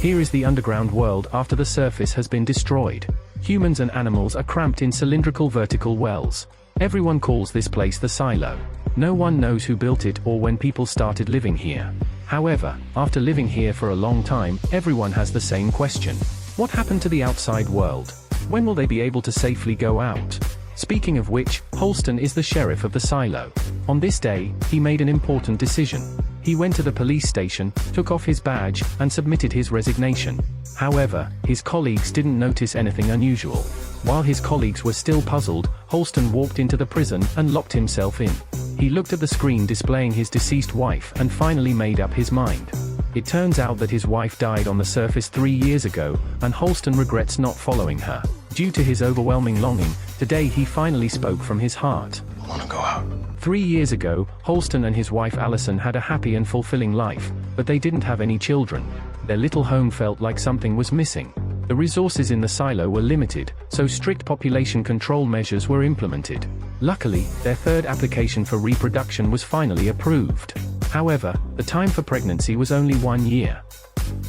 Here is the underground world after the surface has been destroyed. Humans and animals are cramped in cylindrical vertical wells. Everyone calls this place the silo. No one knows who built it or when people started living here. However, after living here for a long time, everyone has the same question. What happened to the outside world? When will they be able to safely go out? Speaking of which, Holston is the sheriff of the silo. On this day, he made an important decision. He went to the police station, took off his badge, and submitted his resignation. However, his colleagues didn't notice anything unusual. While his colleagues were still puzzled, Holston walked into the prison and locked himself in. He looked at the screen displaying his deceased wife and finally made up his mind. It turns out that his wife died on the surface 3 years ago, and Holston regrets not following her. Due to his overwhelming longing, today he finally spoke from his heart. I want to go out. 3 years ago, Holston and his wife Allison had a happy and fulfilling life, but they didn't have any children. Their little home felt like something was missing. The resources in the silo were limited, so strict population control measures were implemented. Luckily, their third application for reproduction was finally approved. However, the time for pregnancy was only 1 year.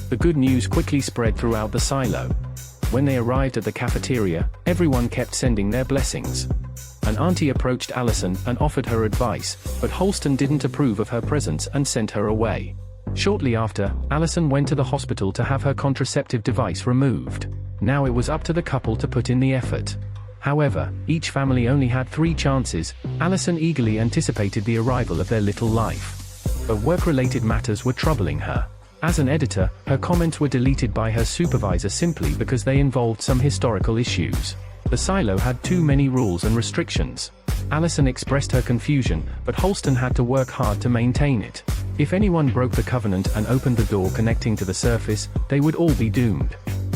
The good news quickly spread throughout the silo. When they arrived at the cafeteria, everyone kept sending their blessings. An auntie approached Allison and offered her advice, but Holston didn't approve of her presence and sent her away. Shortly after, Allison went to the hospital to have her contraceptive device removed. Now it was up to the couple to put in the effort. However, each family only had 3 chances. Allison eagerly anticipated the arrival of their little life. But work-related matters were troubling her. As an editor, her comments were deleted by her supervisor simply because they involved some historical issues. The silo had too many rules and restrictions. Allison expressed her confusion, but Holston had to work hard to maintain it. If anyone broke the covenant and opened the door connecting to the surface, they would all be doomed.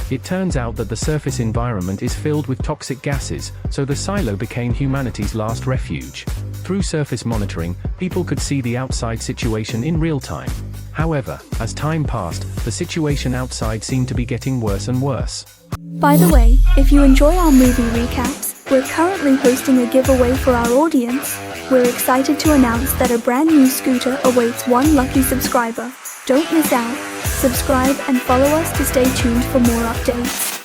It turns out that the surface environment is filled with toxic gases, so the silo became humanity's last refuge. Through surface monitoring, people could see the outside situation in real time. However, as time passed, the situation outside seemed to be getting worse and worse. By the way, if you enjoy our movie recaps, we're currently hosting a giveaway for our audience. We're excited to announce that a brand new scooter awaits one lucky subscriber. Don't miss out. Subscribe and follow us to stay tuned for more updates.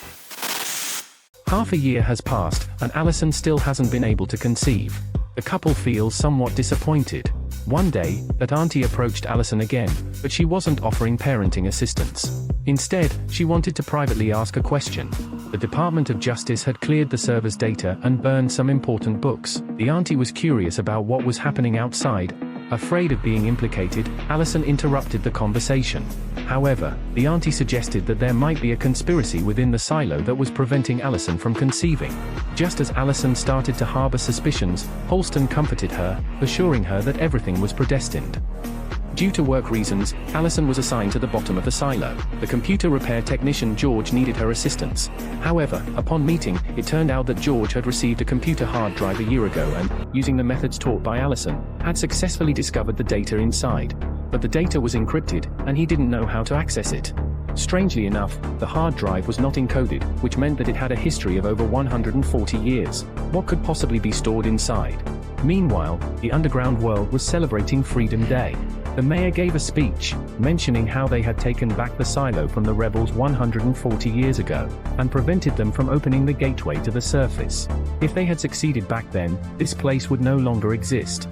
Half a year has passed, and Allison still hasn't been able to conceive. The couple feels somewhat disappointed. One day, that auntie approached Allison again, but she wasn't offering parenting assistance. Instead, she wanted to privately ask a question. The Department of Justice had cleared the server's data and burned some important books. The auntie was curious about what was happening outside. Afraid of being implicated, Allison interrupted the conversation. However, the auntie suggested that there might be a conspiracy within the silo that was preventing Allison from conceiving. Just as Allison started to harbor suspicions, Holston comforted her, assuring her that everything was predestined. Due to work reasons, Allison was assigned to the bottom of the silo. The computer repair technician George needed her assistance. However, upon meeting, it turned out that George had received a computer hard drive a year ago and, using the methods taught by Allison, had successfully discovered the data inside. But the data was encrypted, and he didn't know how to access it. Strangely enough, the hard drive was not encoded, which meant that it had a history of over 140 years. What could possibly be stored inside? Meanwhile, the underground world was celebrating Freedom Day. The mayor gave a speech, mentioning how they had taken back the silo from the rebels 140 years ago, and prevented them from opening the gateway to the surface. If they had succeeded back then, this place would no longer exist.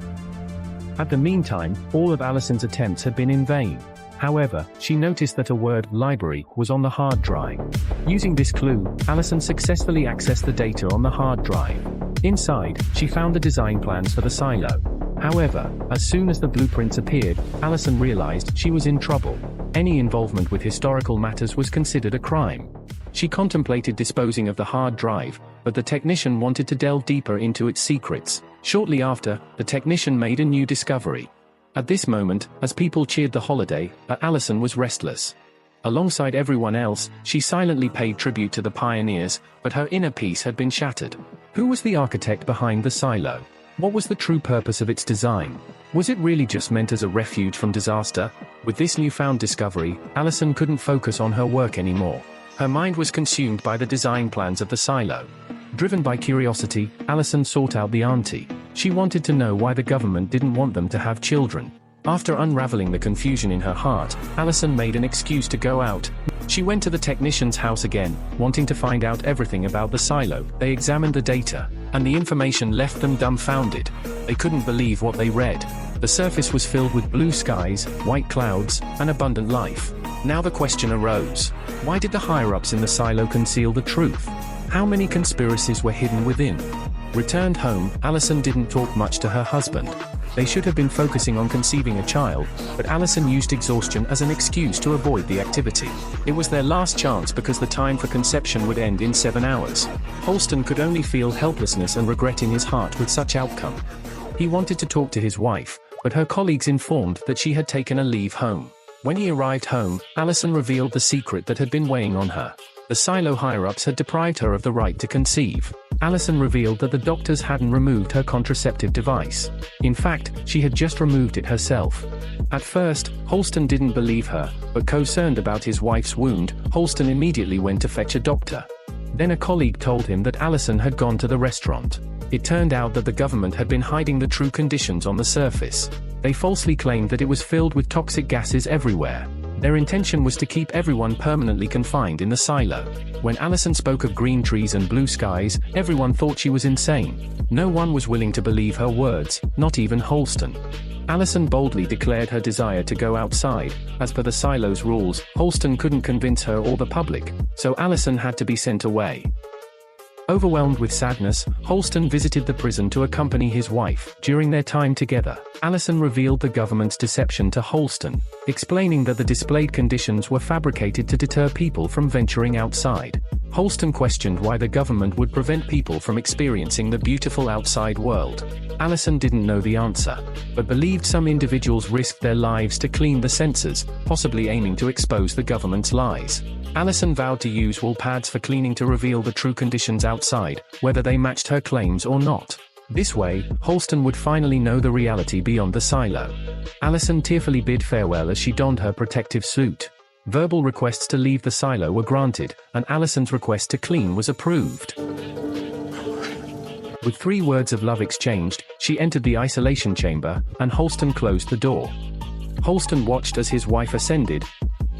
At the meantime, all of Allison's attempts had been in vain. However, she noticed that a word, library, was on the hard drive. Using this clue, Allison successfully accessed the data on the hard drive. Inside, she found the design plans for the silo. However, as soon as the blueprints appeared, Allison realized she was in trouble. Any involvement with historical matters was considered a crime. She contemplated disposing of the hard drive, but the technician wanted to delve deeper into its secrets. Shortly after, the technician made a new discovery. At this moment, as people cheered the holiday, Allison was restless. Alongside everyone else, she silently paid tribute to the pioneers, but her inner peace had been shattered. Who was the architect behind the silo? What was the true purpose of its design? Was it really just meant as a refuge from disaster? With this newfound discovery, Allison couldn't focus on her work anymore. Her mind was consumed by the design plans of the silo. Driven by curiosity, Allison sought out the auntie. She wanted to know why the government didn't want them to have children. After unraveling the confusion in her heart, Allison made an excuse to go out. She went to the technician's house again, wanting to find out everything about the silo. They examined the data, and the information left them dumbfounded. They couldn't believe what they read. The surface was filled with blue skies, white clouds, and abundant life. Now the question arose: why did the higher-ups in the silo conceal the truth? How many conspiracies were hidden within? Returned home, Allison didn't talk much to her husband. They should have been focusing on conceiving a child, but Allison used exhaustion as an excuse to avoid the activity. It was their last chance because the time for conception would end in 7 hours. Holston could only feel helplessness and regret in his heart with such outcome. He wanted to talk to his wife, but her colleagues informed that she had taken a leave home. When he arrived home, Allison revealed the secret that had been weighing on her. The silo higher-ups had deprived her of the right to conceive. Allison revealed that the doctors hadn't removed her contraceptive device. In fact, she had just removed it herself. At first, Holston didn't believe her, but concerned about his wife's wound, Holston immediately went to fetch a doctor. Then a colleague told him that Allison had gone to the restaurant. It turned out that the government had been hiding the true conditions on the surface. They falsely claimed that it was filled with toxic gases everywhere. Their intention was to keep everyone permanently confined in the silo. When Allison spoke of green trees and blue skies, everyone thought she was insane. No one was willing to believe her words, not even Holston. Allison boldly declared her desire to go outside. As per the silo's rules, Holston couldn't convince her or the public, so Allison had to be sent away. Overwhelmed with sadness, Holston visited the prison to accompany his wife. During their time together, Allison revealed the government's deception to Holston, explaining that the displayed conditions were fabricated to deter people from venturing outside. Holston questioned why the government would prevent people from experiencing the beautiful outside world. Allison didn't know the answer, but believed some individuals risked their lives to clean the censors, possibly aiming to expose the government's lies. Allison vowed to use wool pads for cleaning to reveal the true conditions outside, whether they matched her claims or not. This way, Holston would finally know the reality beyond the silo. Allison tearfully bid farewell as she donned her protective suit. Verbal requests to leave the silo were granted, and Allison's request to clean was approved. With 3 words of love exchanged, she entered the isolation chamber, and Holston closed the door. Holston watched as his wife ascended.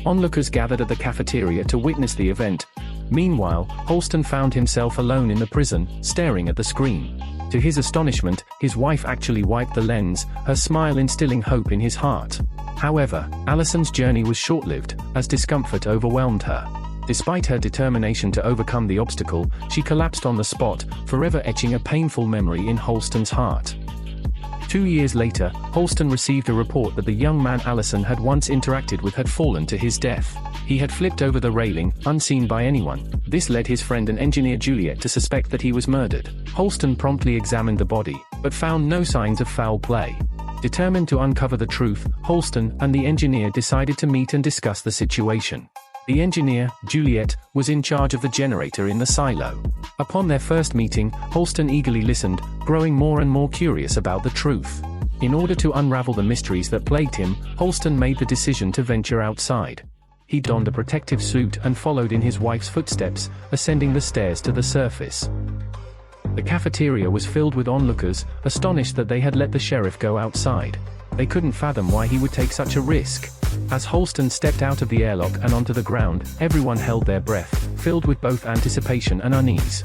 Onlookers gathered at the cafeteria to witness the event. Meanwhile, Holston found himself alone in the prison, staring at the screen. To his astonishment, his wife actually wiped the lens, her smile instilling hope in his heart. However, Allison's journey was short-lived, as discomfort overwhelmed her. Despite her determination to overcome the obstacle, she collapsed on the spot, forever etching a painful memory in Holston's heart. 2 years later, Holston received a report that the young man Allison had once interacted with had fallen to his death. He had flipped over the railing, unseen by anyone. This led his friend and engineer Juliet to suspect that he was murdered. Holston promptly examined the body, but found no signs of foul play. Determined to uncover the truth, Holston and the engineer decided to meet and discuss the situation. The engineer, Juliet, was in charge of the generator in the silo. Upon their first meeting, Holston eagerly listened, growing more and more curious about the truth. In order to unravel the mysteries that plagued him, Holston made the decision to venture outside. He donned a protective suit and followed in his wife's footsteps, ascending the stairs to the surface. The cafeteria was filled with onlookers, astonished that they had let the sheriff go outside. They couldn't fathom why he would take such a risk. As Holston stepped out of the airlock and onto the ground, everyone held their breath, filled with both anticipation and unease.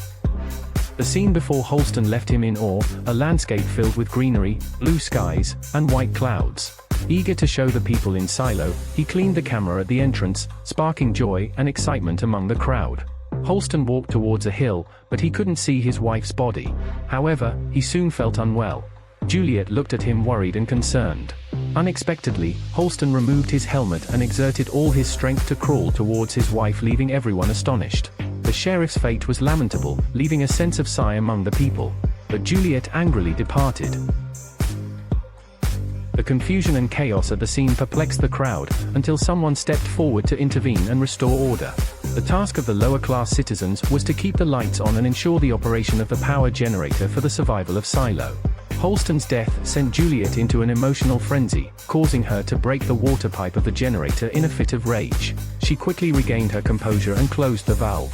The scene before Holston left him in awe, a landscape filled with greenery, blue skies, and white clouds. Eager to show the people in silo, he cleaned the camera at the entrance, sparking joy and excitement among the crowd. Holston walked towards a hill, but he couldn't see his wife's body. However, he soon felt unwell. Juliet looked at him worried and concerned. Unexpectedly, Holston removed his helmet and exerted all his strength to crawl towards his wife, leaving everyone astonished. The sheriff's fate was lamentable, leaving a sense of sigh among the people. But Juliet angrily departed. The confusion and chaos at the scene perplexed the crowd, until someone stepped forward to intervene and restore order. The task of the lower-class citizens was to keep the lights on and ensure the operation of the power generator for the survival of Silo. Holston's death sent Juliet into an emotional frenzy, causing her to break the water pipe of the generator in a fit of rage. She quickly regained her composure and closed the valve.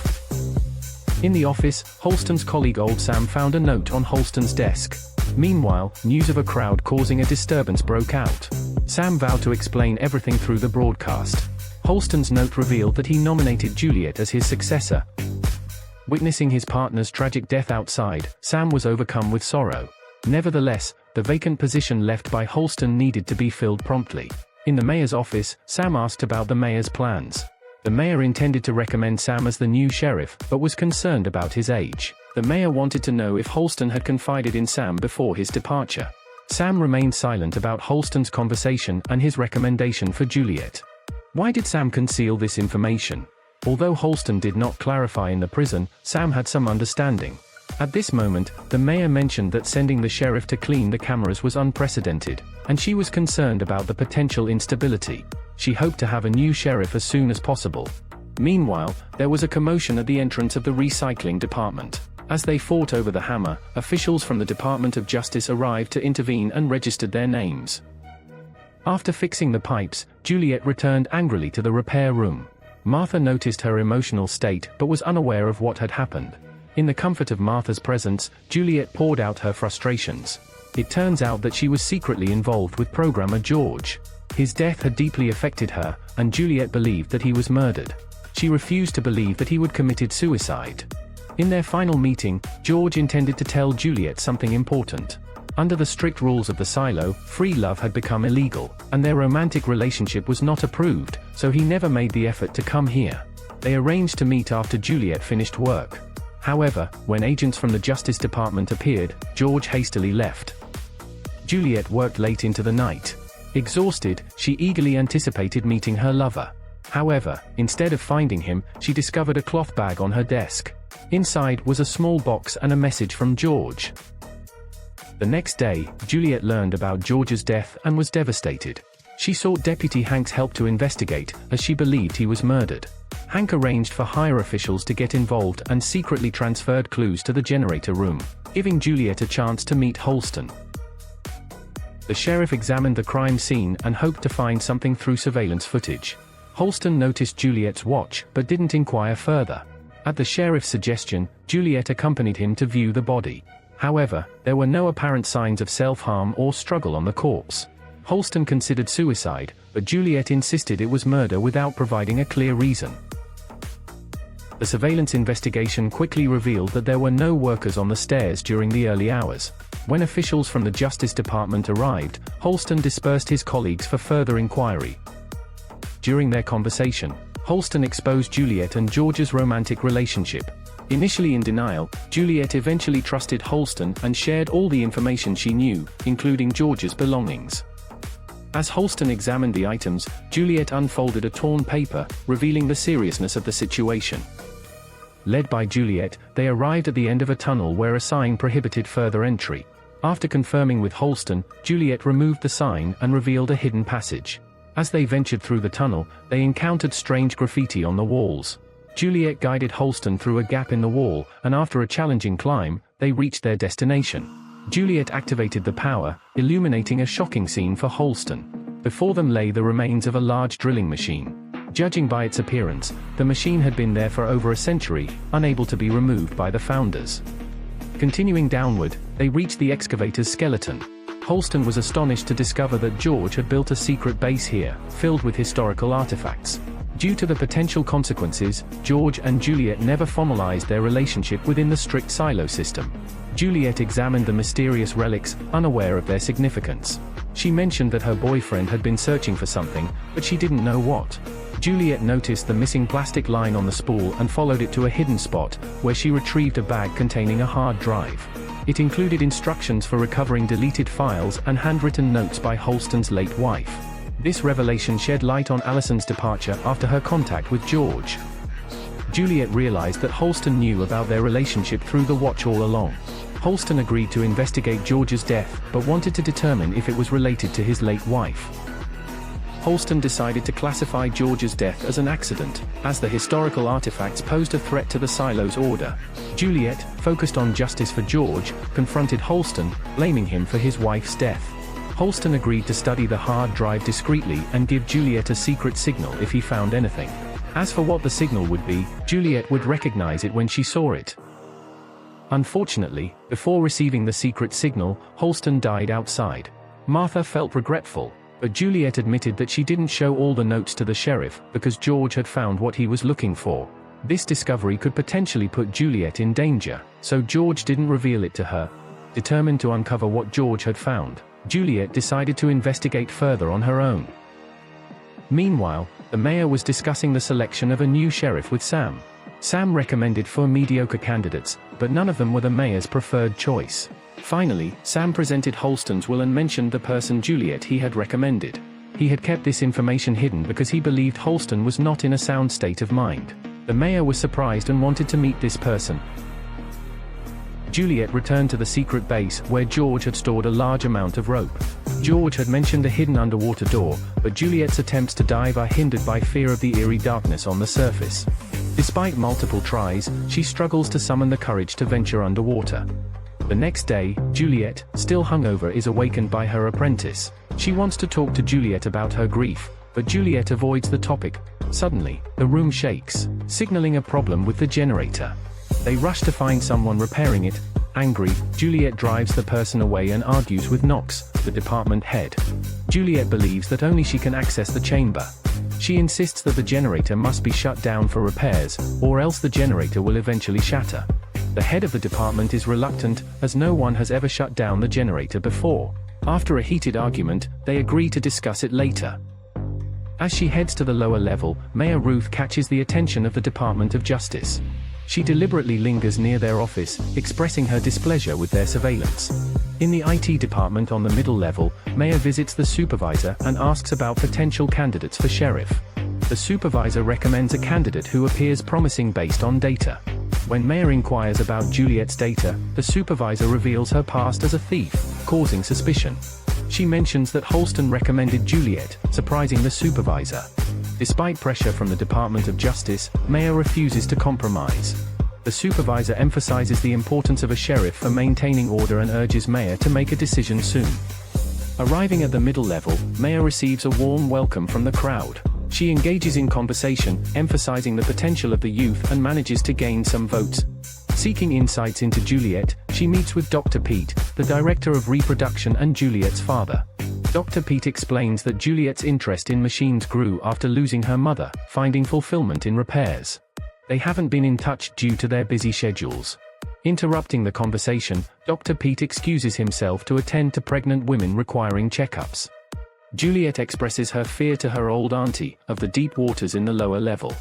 In the office, Holston's colleague Old Sam found a note on Holston's desk. Meanwhile, news of a crowd causing a disturbance broke out. Sam vowed to explain everything through the broadcast. Holston's note revealed that he nominated Juliet as his successor. Witnessing his partner's tragic death outside, Sam was overcome with sorrow. Nevertheless, the vacant position left by Holston needed to be filled promptly. In the mayor's office, Sam asked about the mayor's plans. The mayor intended to recommend Sam as the new sheriff, but was concerned about his age. The mayor wanted to know if Holston had confided in Sam before his departure. Sam remained silent about Holston's conversation and his recommendation for Juliet. Why did Sam conceal this information? Although Holston did not clarify in the prison, Sam had some understanding. At this moment, the mayor mentioned that sending the sheriff to clean the cameras was unprecedented, and she was concerned about the potential instability. She hoped to have a new sheriff as soon as possible. Meanwhile, there was a commotion at the entrance of the recycling department. As they fought over the hammer, officials from the Department of Justice arrived to intervene and registered their names. After fixing the pipes, Juliet returned angrily to the repair room. Martha noticed her emotional state but was unaware of what had happened. In the comfort of Martha's presence, Juliet poured out her frustrations. It turns out that she was secretly involved with programmer George. His death had deeply affected her, and Juliet believed that he was murdered. She refused to believe that he would committed suicide. In their final meeting, George intended to tell Juliet something important. Under the strict rules of the silo, free love had become illegal, and their romantic relationship was not approved, so he never made the effort to come here. They arranged to meet after Juliet finished work. However, when agents from the Justice Department appeared, George hastily left. Juliet worked late into the night. Exhausted, she eagerly anticipated meeting her lover. However, instead of finding him, she discovered a cloth bag on her desk. Inside was a small box and a message from George. The next day, Juliet learned about George's death and was devastated. She sought Deputy Hank's help to investigate, as she believed he was murdered. Hank arranged for higher officials to get involved and secretly transferred clues to the generator room, giving Juliet a chance to meet Holston. The sheriff examined the crime scene and hoped to find something through surveillance footage. Holston noticed Juliet's watch but didn't inquire further. At the sheriff's suggestion, Juliet accompanied him to view the body. However, there were no apparent signs of self-harm or struggle on the corpse. Holston considered suicide, but Juliet insisted it was murder without providing a clear reason. The surveillance investigation quickly revealed that there were no workers on the stairs during the early hours. When officials from the Justice Department arrived, Holston dispersed his colleagues for further inquiry. During their conversation, Holston exposed Juliet and George's romantic relationship. Initially in denial, Juliet eventually trusted Holston and shared all the information she knew, including George's belongings. As Holston examined the items, Juliet unfolded a torn paper, revealing the seriousness of the situation. Led by Juliet, they arrived at the end of a tunnel where a sign prohibited further entry. After confirming with Holston, Juliet removed the sign and revealed a hidden passage. As they ventured through the tunnel, they encountered strange graffiti on the walls. Juliet guided Holston through a gap in the wall, and after a challenging climb, they reached their destination. Juliet activated the power, illuminating a shocking scene for Holston. Before them lay the remains of a large drilling machine. Judging by its appearance, the machine had been there for over a century, unable to be removed by the founders. Continuing downward, they reached the excavator's skeleton. Holston was astonished to discover that George had built a secret base here, filled with historical artifacts. Due to the potential consequences, George and Juliet never formalized their relationship within the strict silo system. Juliet examined the mysterious relics, unaware of their significance. She mentioned that her boyfriend had been searching for something, but she didn't know what. Juliet noticed the missing plastic line on the spool and followed it to a hidden spot, where she retrieved a bag containing a hard drive. It included instructions for recovering deleted files and handwritten notes by Holston's late wife. This revelation shed light on Allison's departure after her contact with George. Juliet realized that Holston knew about their relationship through the watch all along. Holston agreed to investigate George's death, but wanted to determine if it was related to his late wife. Holston decided to classify George's death as an accident, as the historical artifacts posed a threat to the silo's order. Juliet, focused on justice for George, confronted Holston, blaming him for his wife's death. Holston agreed to study the hard drive discreetly and give Juliet a secret signal if he found anything. As for what the signal would be, Juliet would recognize it when she saw it. Unfortunately, before receiving the secret signal, Holston died outside. Martha felt regretful. But Juliet admitted that she didn't show all the notes to the sheriff because George had found what he was looking for. This discovery could potentially put Juliet in danger, so George didn't reveal it to her. Determined to uncover what George had found, Juliet decided to investigate further on her own. Meanwhile, the mayor was discussing the selection of a new sheriff with Sam. Sam recommended 4 mediocre candidates, but none of them were the mayor's preferred choice. Finally, Sam presented Holston's will and mentioned the person Juliet he had recommended. He had kept this information hidden because he believed Holston was not in a sound state of mind. The mayor was surprised and wanted to meet this person. Juliet returned to the secret base where George had stored a large amount of rope. George had mentioned a hidden underwater door, but Juliet's attempts to dive are hindered by fear of the eerie darkness on the surface. Despite multiple tries, she struggles to summon the courage to venture underwater. The next day, Juliet, still hungover, is awakened by her apprentice. She wants to talk to Juliet about her grief, but Juliet avoids the topic. Suddenly, the room shakes, signaling a problem with the generator. They rush to find someone repairing it. Angry, Juliet drives the person away and argues with Knox, the department head. Juliet believes that only she can access the chamber. She insists that the generator must be shut down for repairs, or else the generator will eventually shatter. The head of the department is reluctant, as no one has ever shut down the generator before. After a heated argument, they agree to discuss it later. As she heads to the lower level, Mayor Ruth catches the attention of the Department of Justice. She deliberately lingers near their office, expressing her displeasure with their surveillance. In the IT department on the middle level, Mayor visits the supervisor and asks about potential candidates for sheriff. The supervisor recommends a candidate who appears promising based on data. When Mayor inquires about Juliet's data, the supervisor reveals her past as a thief, causing suspicion. She mentions that Holston recommended Juliet, surprising the supervisor. Despite pressure from the Department of Justice, Mayor refuses to compromise. The supervisor emphasizes the importance of a sheriff for maintaining order and urges Mayor to make a decision soon. Arriving at the middle level, Mayor receives a warm welcome from the crowd. She engages in conversation, emphasizing the potential of the youth and manages to gain some votes. Seeking insights into Juliet, she meets with Dr. Pete, the director of reproduction and Juliet's father. Dr. Pete explains that Juliet's interest in machines grew after losing her mother, finding fulfillment in repairs. They haven't been in touch due to their busy schedules. Interrupting the conversation, Dr. Pete excuses himself to attend to pregnant women requiring checkups. Juliet expresses her fear to her old auntie of the deep waters in the lower level,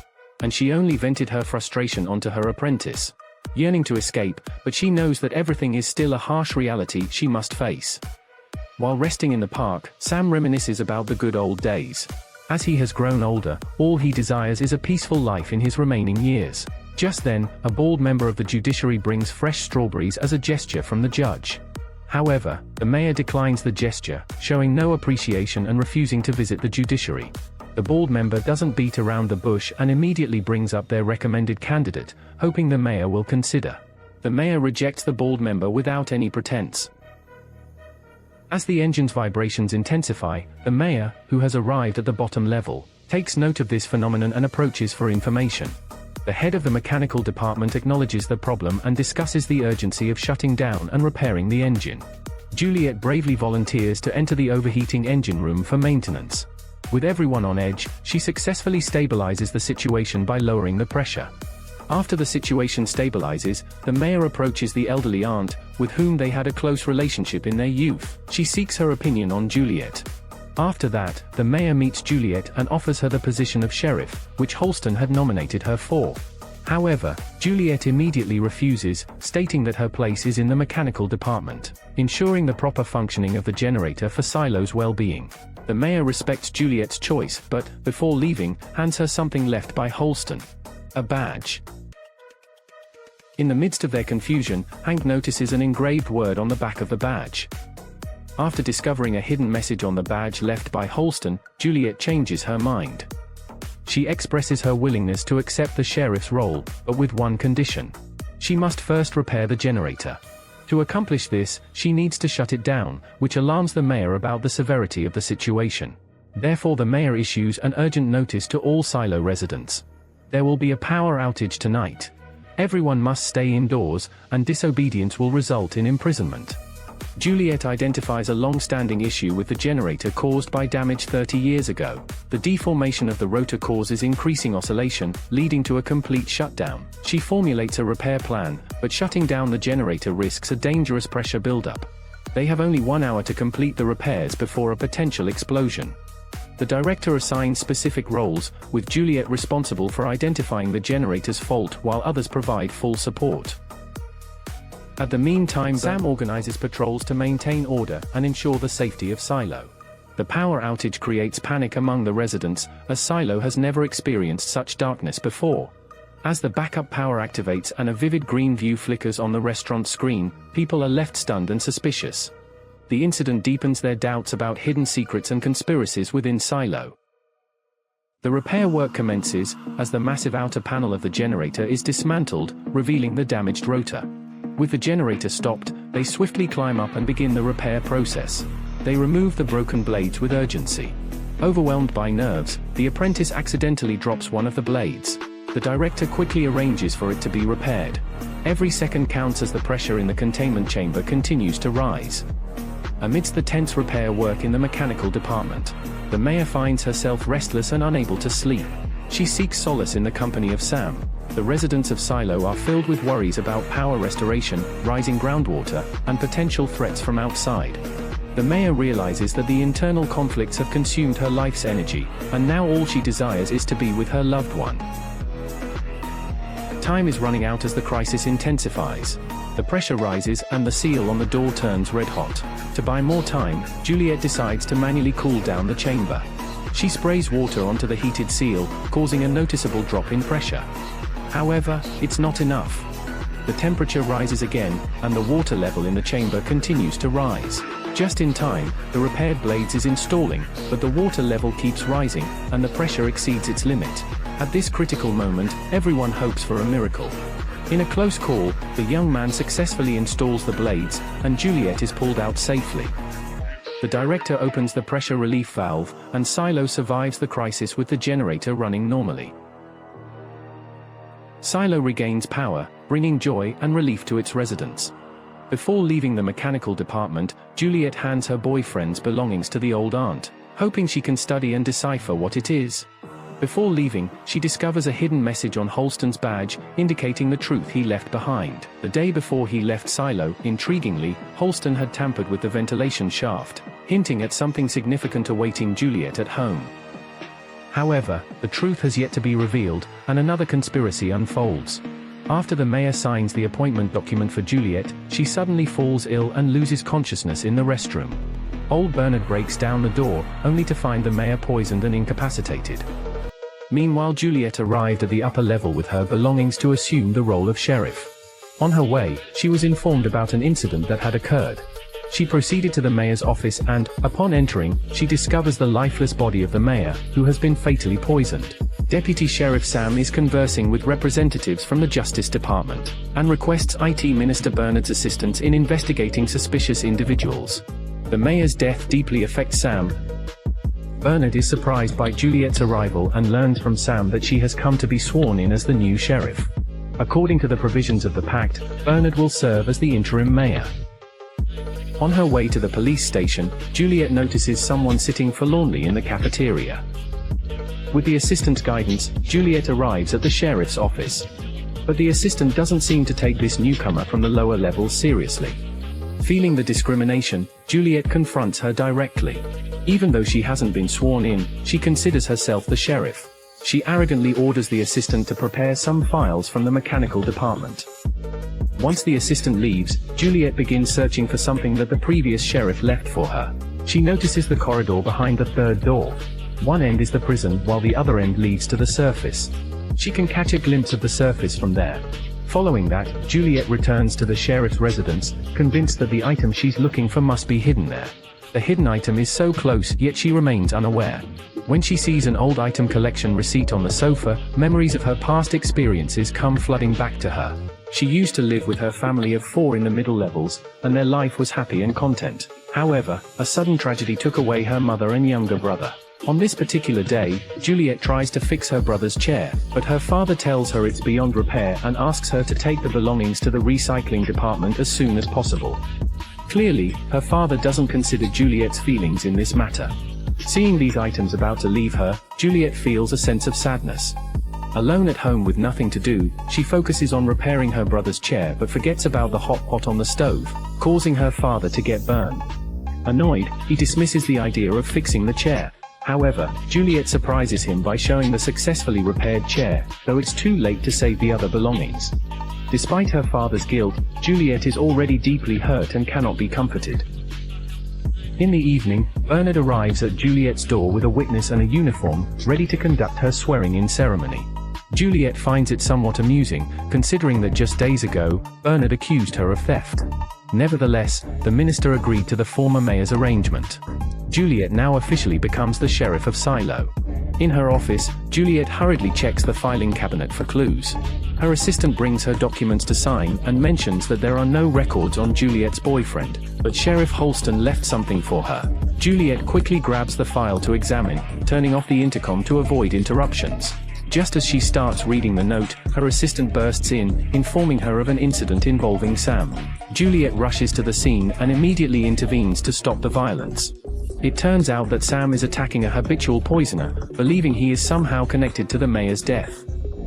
and she only vented her frustration onto her apprentice. Yearning to escape, but she knows that everything is still a harsh reality she must face. While resting in the park, Sam reminisces about the good old days. As he has grown older, all he desires is a peaceful life in his remaining years. Just then, a bald member of the judiciary brings fresh strawberries as a gesture from the judge. However, the mayor declines the gesture, showing no appreciation and refusing to visit the judiciary. The bald member doesn't beat around the bush and immediately brings up their recommended candidate, hoping the mayor will consider. The mayor rejects the bald member without any pretense. As the engine's vibrations intensify, the mayor, who has arrived at the bottom level, takes note of this phenomenon and approaches for information. The head of the mechanical department acknowledges the problem and discusses the urgency of shutting down and repairing the engine. Juliet bravely volunteers to enter the overheating engine room for maintenance. With everyone on edge, she successfully stabilizes the situation by lowering the pressure. After the situation stabilizes, the mayor approaches the elderly aunt, with whom they had a close relationship in their youth. She seeks her opinion on Juliet. After that, the mayor meets Juliet and offers her the position of sheriff, which Holston had nominated her for. However, Juliet immediately refuses, stating that her place is in the mechanical department, ensuring the proper functioning of the generator for Silo's well-being. The mayor respects Juliet's choice, but, before leaving, hands her something left by Holston. A badge. In the midst of their confusion, Hank notices an engraved word on the back of the badge. After discovering a hidden message on the badge left by Holston, Juliet changes her mind. She expresses her willingness to accept the sheriff's role, but with one condition. She must first repair the generator. To accomplish this, she needs to shut it down, which alarms the mayor about the severity of the situation. Therefore the mayor issues an urgent notice to all Silo residents. There will be a power outage tonight. Everyone must stay indoors, and disobedience will result in imprisonment. Juliet identifies a long-standing issue with the generator caused by damage 30 years ago. The deformation of the rotor causes increasing oscillation, leading to a complete shutdown. She formulates a repair plan, but shutting down the generator risks a dangerous pressure buildup. They have only 1 hour to complete the repairs before a potential explosion. The director assigns specific roles, with Juliet responsible for identifying the generator's fault while others provide full support. At the meantime, Sam organizes patrols to maintain order and ensure the safety of Silo. The power outage creates panic among the residents, as Silo has never experienced such darkness before. As the backup power activates and a vivid green view flickers on the restaurant screen, people are left stunned and suspicious. The incident deepens their doubts about hidden secrets and conspiracies within Silo. The repair work commences, as the massive outer panel of the generator is dismantled, revealing the damaged rotor. With the generator stopped, they swiftly climb up and begin the repair process. They remove the broken blades with urgency. Overwhelmed by nerves, the apprentice accidentally drops one of the blades. The director quickly arranges for it to be repaired. Every second counts as the pressure in the containment chamber continues to rise. Amidst the tense repair work in the mechanical department, the mayor finds herself restless and unable to sleep. She seeks solace in the company of Sam. The residents of Silo are filled with worries about power restoration, rising groundwater, and potential threats from outside. The mayor realizes that the internal conflicts have consumed her life's energy, and now all she desires is to be with her loved one. Time is running out as the crisis intensifies. The pressure rises and the seal on the door turns red hot. To buy more time, Juliet decides to manually cool down the chamber. She sprays water onto the heated seal, causing a noticeable drop in pressure. However, it's not enough. The temperature rises again, and the water level in the chamber continues to rise. Just in time, the repaired blades is installing, but the water level keeps rising, and the pressure exceeds its limit. At this critical moment, everyone hopes for a miracle. In a close call, the young man successfully installs the blades, and Juliet is pulled out safely. The director opens the pressure relief valve, and Silo survives the crisis with the generator running normally. Silo regains power, bringing joy and relief to its residents. Before leaving the mechanical department, Juliet hands her boyfriend's belongings to the old aunt, hoping she can study and decipher what it is. Before leaving, she discovers a hidden message on Holston's badge, indicating the truth he left behind. The day before he left Silo, intriguingly, Holston had tampered with the ventilation shaft, hinting at something significant awaiting Juliet at home. However, the truth has yet to be revealed, and another conspiracy unfolds. After the mayor signs the appointment document for Juliet, she suddenly falls ill and loses consciousness in the restroom. Old Bernard breaks down the door, only to find the mayor poisoned and incapacitated. Meanwhile, Juliet arrived at the upper level with her belongings to assume the role of sheriff. On her way, she was informed about an incident that had occurred. She proceeded to the mayor's office and, upon entering, she discovers the lifeless body of the mayor, who has been fatally poisoned. Deputy Sheriff Sam is conversing with representatives from the Justice Department, and requests IT Minister Bernard's assistance in investigating suspicious individuals. The mayor's death deeply affects Sam. Bernard is surprised by Juliet's arrival and learns from Sam that she has come to be sworn in as the new sheriff. According to the provisions of the pact, Bernard will serve as the interim mayor. On her way to the police station, Juliet notices someone sitting forlornly in the cafeteria. With the assistant's guidance, Juliet arrives at the sheriff's office. But the assistant doesn't seem to take this newcomer from the lower levels seriously. Feeling the discrimination, Juliet confronts her directly. Even though she hasn't been sworn in, she considers herself the sheriff. She arrogantly orders the assistant to prepare some files from the mechanical department. Once the assistant leaves, Juliet begins searching for something that the previous sheriff left for her. She notices the corridor behind the third door. One end is the prison, while the other end leads to the surface. She can catch a glimpse of the surface from there. Following that, Juliet returns to the sheriff's residence, convinced that the item she's looking for must be hidden there. The hidden item is so close, yet she remains unaware. When she sees an old item collection receipt on the sofa, memories of her past experiences come flooding back to her. She used to live with her family of 4 in the middle levels, and their life was happy and content. However, a sudden tragedy took away her mother and younger brother. On this particular day, Juliet tries to fix her brother's chair, but her father tells her it's beyond repair and asks her to take the belongings to the recycling department as soon as possible. Clearly, her father doesn't consider Juliet's feelings in this matter. Seeing these items about to leave her, Juliet feels a sense of sadness. Alone at home with nothing to do, she focuses on repairing her brother's chair but forgets about the hot pot on the stove, causing her father to get burned. Annoyed, he dismisses the idea of fixing the chair. However, Juliet surprises him by showing the successfully repaired chair, though it's too late to save the other belongings. Despite her father's guilt, Juliet is already deeply hurt and cannot be comforted. In the evening, Bernard arrives at Juliet's door with a witness and a uniform, ready to conduct her swearing-in ceremony. Juliet finds it somewhat amusing, considering that just days ago, Bernard accused her of theft. Nevertheless, the minister agreed to the former mayor's arrangement. Juliet now officially becomes the sheriff of Silo. In her office, Juliet hurriedly checks the filing cabinet for clues. Her assistant brings her documents to sign and mentions that there are no records on Juliet's boyfriend, but Sheriff Holston left something for her. Juliet quickly grabs the file to examine, turning off the intercom to avoid interruptions. Just as she starts reading the note, her assistant bursts in, informing her of an incident involving Sam. Juliet rushes to the scene and immediately intervenes to stop the violence. It turns out that Sam is attacking a habitual poisoner, believing he is somehow connected to the mayor's death.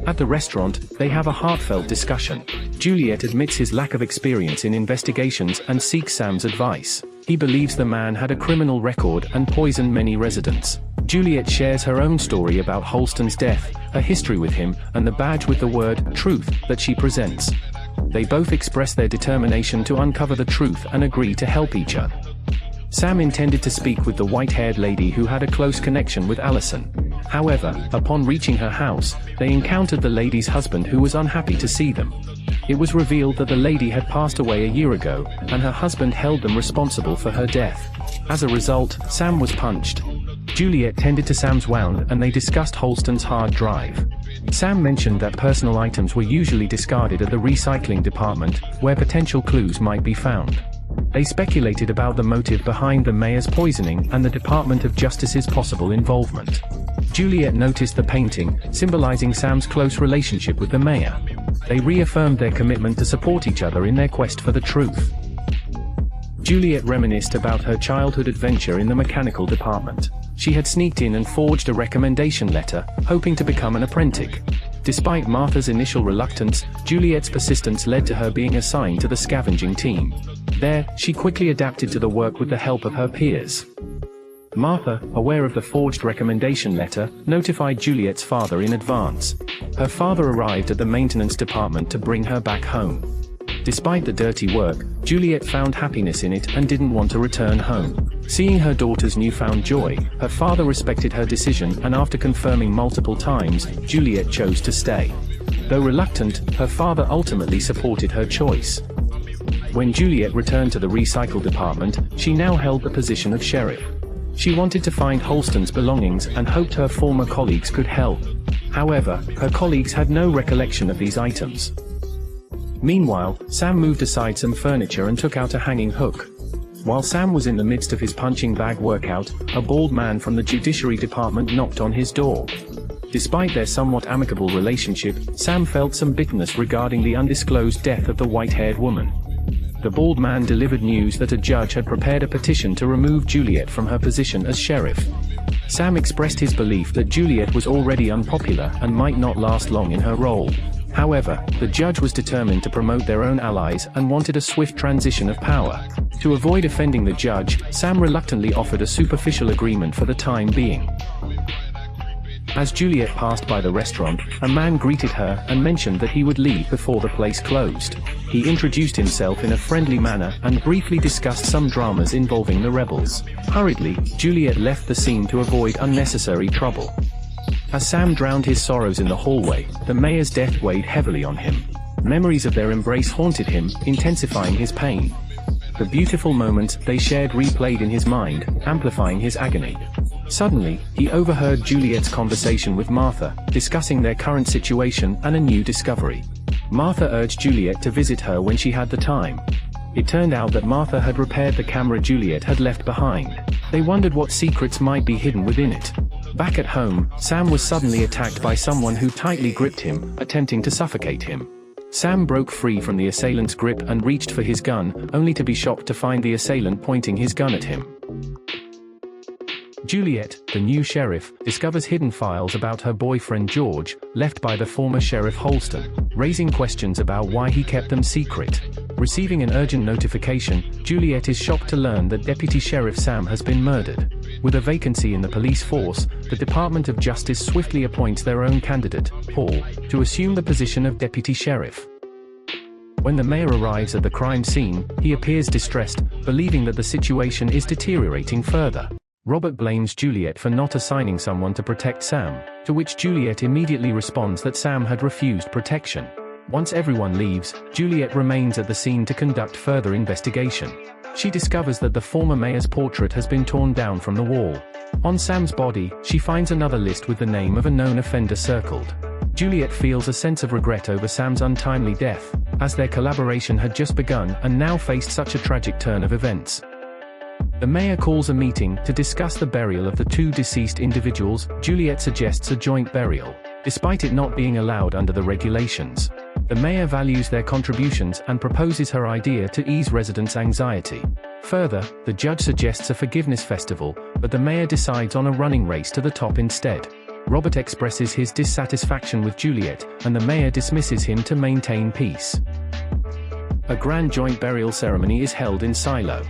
At the restaurant, they have a heartfelt discussion. Juliet admits his lack of experience in investigations and seeks Sam's advice. He believes the man had a criminal record and poisoned many residents. Juliet shares her own story about Holston's death, her history with him, and the badge with the word "truth" that she presents. They both express their determination to uncover the truth and agree to help each other. Sam intended to speak with the white-haired lady who had a close connection with Allison. However, upon reaching her house, they encountered the lady's husband who was unhappy to see them. It was revealed that the lady had passed away a year ago, and her husband held them responsible for her death. As a result, Sam was punched. Juliet tended to Sam's wound and they discussed Holston's hard drive. Sam mentioned that personal items were usually discarded at the recycling department, where potential clues might be found. They speculated about the motive behind the mayor's poisoning and the Department of Justice's possible involvement. Juliet noticed the painting, symbolizing Sam's close relationship with the mayor. They reaffirmed their commitment to support each other in their quest for the truth. Juliet reminisced about her childhood adventure in the mechanical department. She had sneaked in and forged a recommendation letter, hoping to become an apprentice. Despite Martha's initial reluctance, Juliet's persistence led to her being assigned to the scavenging team. There, she quickly adapted to the work with the help of her peers. Martha, aware of the forged recommendation letter, notified Juliet's father in advance. Her father arrived at the maintenance department to bring her back home. Despite the dirty work, Juliet found happiness in it and didn't want to return home. Seeing her daughter's newfound joy, her father respected her decision, and after confirming multiple times, Juliet chose to stay. Though reluctant, her father ultimately supported her choice. When Juliet returned to the recycle department, she now held the position of sheriff. She wanted to find Holston's belongings and hoped her former colleagues could help. However, her colleagues had no recollection of these items. Meanwhile, Sam moved aside some furniture and took out a hanging hook. While Sam was in the midst of his punching bag workout, a bald man from the Judiciary Department knocked on his door. Despite their somewhat amicable relationship, Sam felt some bitterness regarding the undisclosed death of the white-haired woman. The bald man delivered news that a judge had prepared a petition to remove Juliet from her position as sheriff. Sam expressed his belief that Juliet was already unpopular and might not last long in her role. However, the judge was determined to promote their own allies and wanted a swift transition of power. To avoid offending the judge, Sam reluctantly offered a superficial agreement for the time being. As Juliet passed by the restaurant, a man greeted her and mentioned that he would leave before the place closed. He introduced himself in a friendly manner and briefly discussed some dramas involving the rebels. Hurriedly, Juliet left the scene to avoid unnecessary trouble. As Sam drowned his sorrows in the hallway, the mayor's death weighed heavily on him. Memories of their embrace haunted him, intensifying his pain. The beautiful moments they shared replayed in his mind, amplifying his agony. Suddenly, he overheard Juliet's conversation with Martha, discussing their current situation and a new discovery. Martha urged Juliet to visit her when she had the time. It turned out that Martha had repaired the camera Juliet had left behind. They wondered what secrets might be hidden within it. Back at home, Sam was suddenly attacked by someone who tightly gripped him, attempting to suffocate him. Sam broke free from the assailant's grip and reached for his gun, only to be shocked to find the assailant pointing his gun at him. Juliet, the new sheriff, discovers hidden files about her boyfriend George, left by the former Sheriff Holston, raising questions about why he kept them secret. Receiving an urgent notification, Juliet is shocked to learn that Deputy Sheriff Sam has been murdered. With a vacancy in the police force, the Department of Justice swiftly appoints their own candidate, Paul, to assume the position of Deputy Sheriff. When the mayor arrives at the crime scene, he appears distressed, believing that the situation is deteriorating further. Robert blames Juliet for not assigning someone to protect Sam, to which Juliet immediately responds that Sam had refused protection. Once everyone leaves, Juliet remains at the scene to conduct further investigation. She discovers that the former mayor's portrait has been torn down from the wall. On Sam's body, she finds another list with the name of a known offender circled. Juliet feels a sense of regret over Sam's untimely death, as their collaboration had just begun and now faced such a tragic turn of events. The mayor calls a meeting to discuss the burial of the two deceased individuals. Juliet suggests a joint burial, despite it not being allowed under the regulations. The mayor values their contributions and proposes her idea to ease residents' anxiety. Further, the judge suggests a forgiveness festival, but the mayor decides on a running race to the top instead. Robert expresses his dissatisfaction with Juliet, and the mayor dismisses him to maintain peace. A grand joint burial ceremony is held in Silo.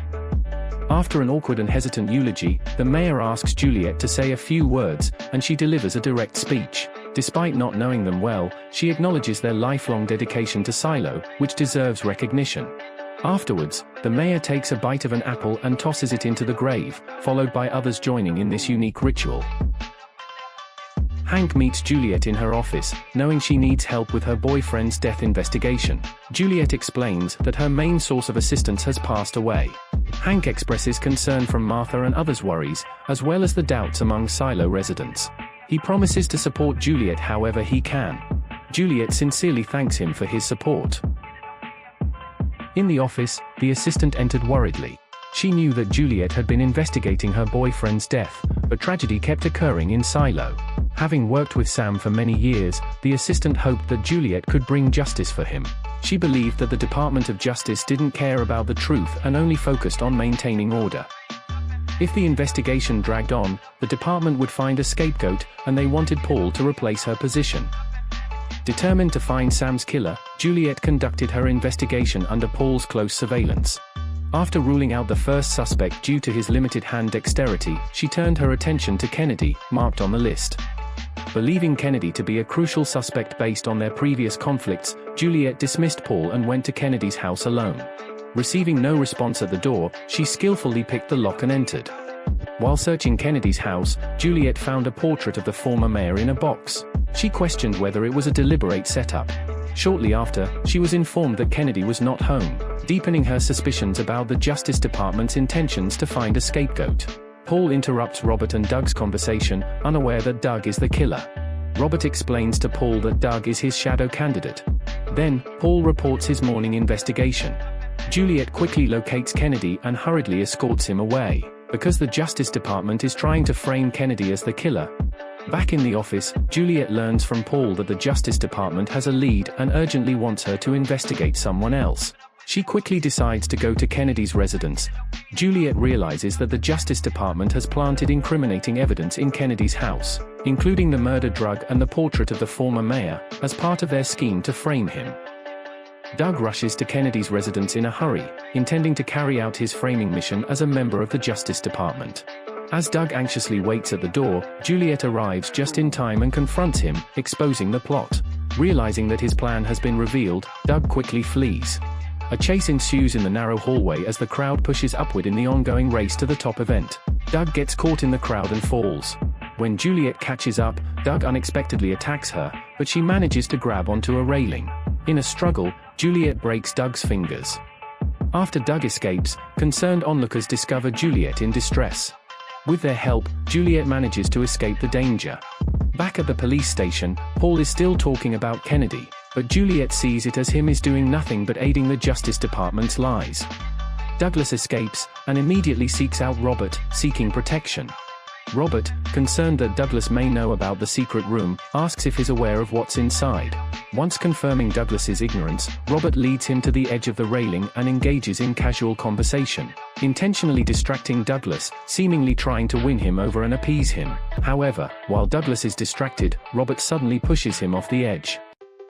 After an awkward and hesitant eulogy, the mayor asks Juliet to say a few words, and she delivers a direct speech. Despite not knowing them well, she acknowledges their lifelong dedication to Silo, which deserves recognition. Afterwards, the mayor takes a bite of an apple and tosses it into the grave, followed by others joining in this unique ritual. Hank meets Juliet in her office, knowing she needs help with her boyfriend's death investigation. Juliet explains that her main source of assistance has passed away. Hank expresses concern from Martha and others' worries, as well as the doubts among Silo residents. He promises to support Juliet however he can. Juliet sincerely thanks him for his support. In the office, the assistant entered worriedly. She knew that Juliet had been investigating her boyfriend's death, but tragedy kept occurring in Silo. Having worked with Sam for many years, the assistant hoped that Juliet could bring justice for him. She believed that the Department of Justice didn't care about the truth and only focused on maintaining order. If the investigation dragged on, the department would find a scapegoat, and they wanted Paul to replace her position. Determined to find Sam's killer, Juliet conducted her investigation under Paul's close surveillance. After ruling out the first suspect due to his limited hand dexterity, she turned her attention to Kennedy, marked on the list. Believing Kennedy to be a crucial suspect based on their previous conflicts, Juliet dismissed Paul and went to Kennedy's house alone. Receiving no response at the door, she skillfully picked the lock and entered. While searching Kennedy's house, Juliet found a portrait of the former mayor in a box. She questioned whether it was a deliberate setup. Shortly after, she was informed that Kennedy was not home, deepening her suspicions about the Justice Department's intentions to find a scapegoat. Paul interrupts Robert and Doug's conversation, unaware that Doug is the killer. Robert explains to Paul that Doug is his shadow candidate. Then, Paul reports his morning investigation. Juliet quickly locates Kennedy and hurriedly escorts him away, because the Justice Department is trying to frame Kennedy as the killer. Back in the office, Juliet learns from Paul that the Justice Department has a lead and urgently wants her to investigate someone else. She quickly decides to go to Kennedy's residence. Juliet realizes that the Justice Department has planted incriminating evidence in Kennedy's house, including the murder drug and the portrait of the former mayor, as part of their scheme to frame him. Doug rushes to Kennedy's residence in a hurry, intending to carry out his framing mission as a member of the Justice Department. As Doug anxiously waits at the door, Juliet arrives just in time and confronts him, exposing the plot. Realizing that his plan has been revealed, Doug quickly flees. A chase ensues in the narrow hallway as the crowd pushes upward in the ongoing race to the top event. Doug gets caught in the crowd and falls. When Juliet catches up, Doug unexpectedly attacks her, but she manages to grab onto a railing. In a struggle, Juliet breaks Doug's fingers. After Doug escapes, concerned onlookers discover Juliet in distress. With their help, Juliet manages to escape the danger. Back at the police station, Paul is still talking about Kennedy, but Juliet sees it as him is doing nothing but aiding the Justice Department's lies. Douglas escapes, and immediately seeks out Robert, seeking protection. Robert, concerned that Douglas may know about the secret room, asks if he's aware of what's inside. Once confirming Douglas's ignorance, Robert leads him to the edge of the railing and engages in casual conversation, intentionally distracting Douglas, seemingly trying to win him over and appease him. However, while Douglas is distracted, Robert suddenly pushes him off the edge.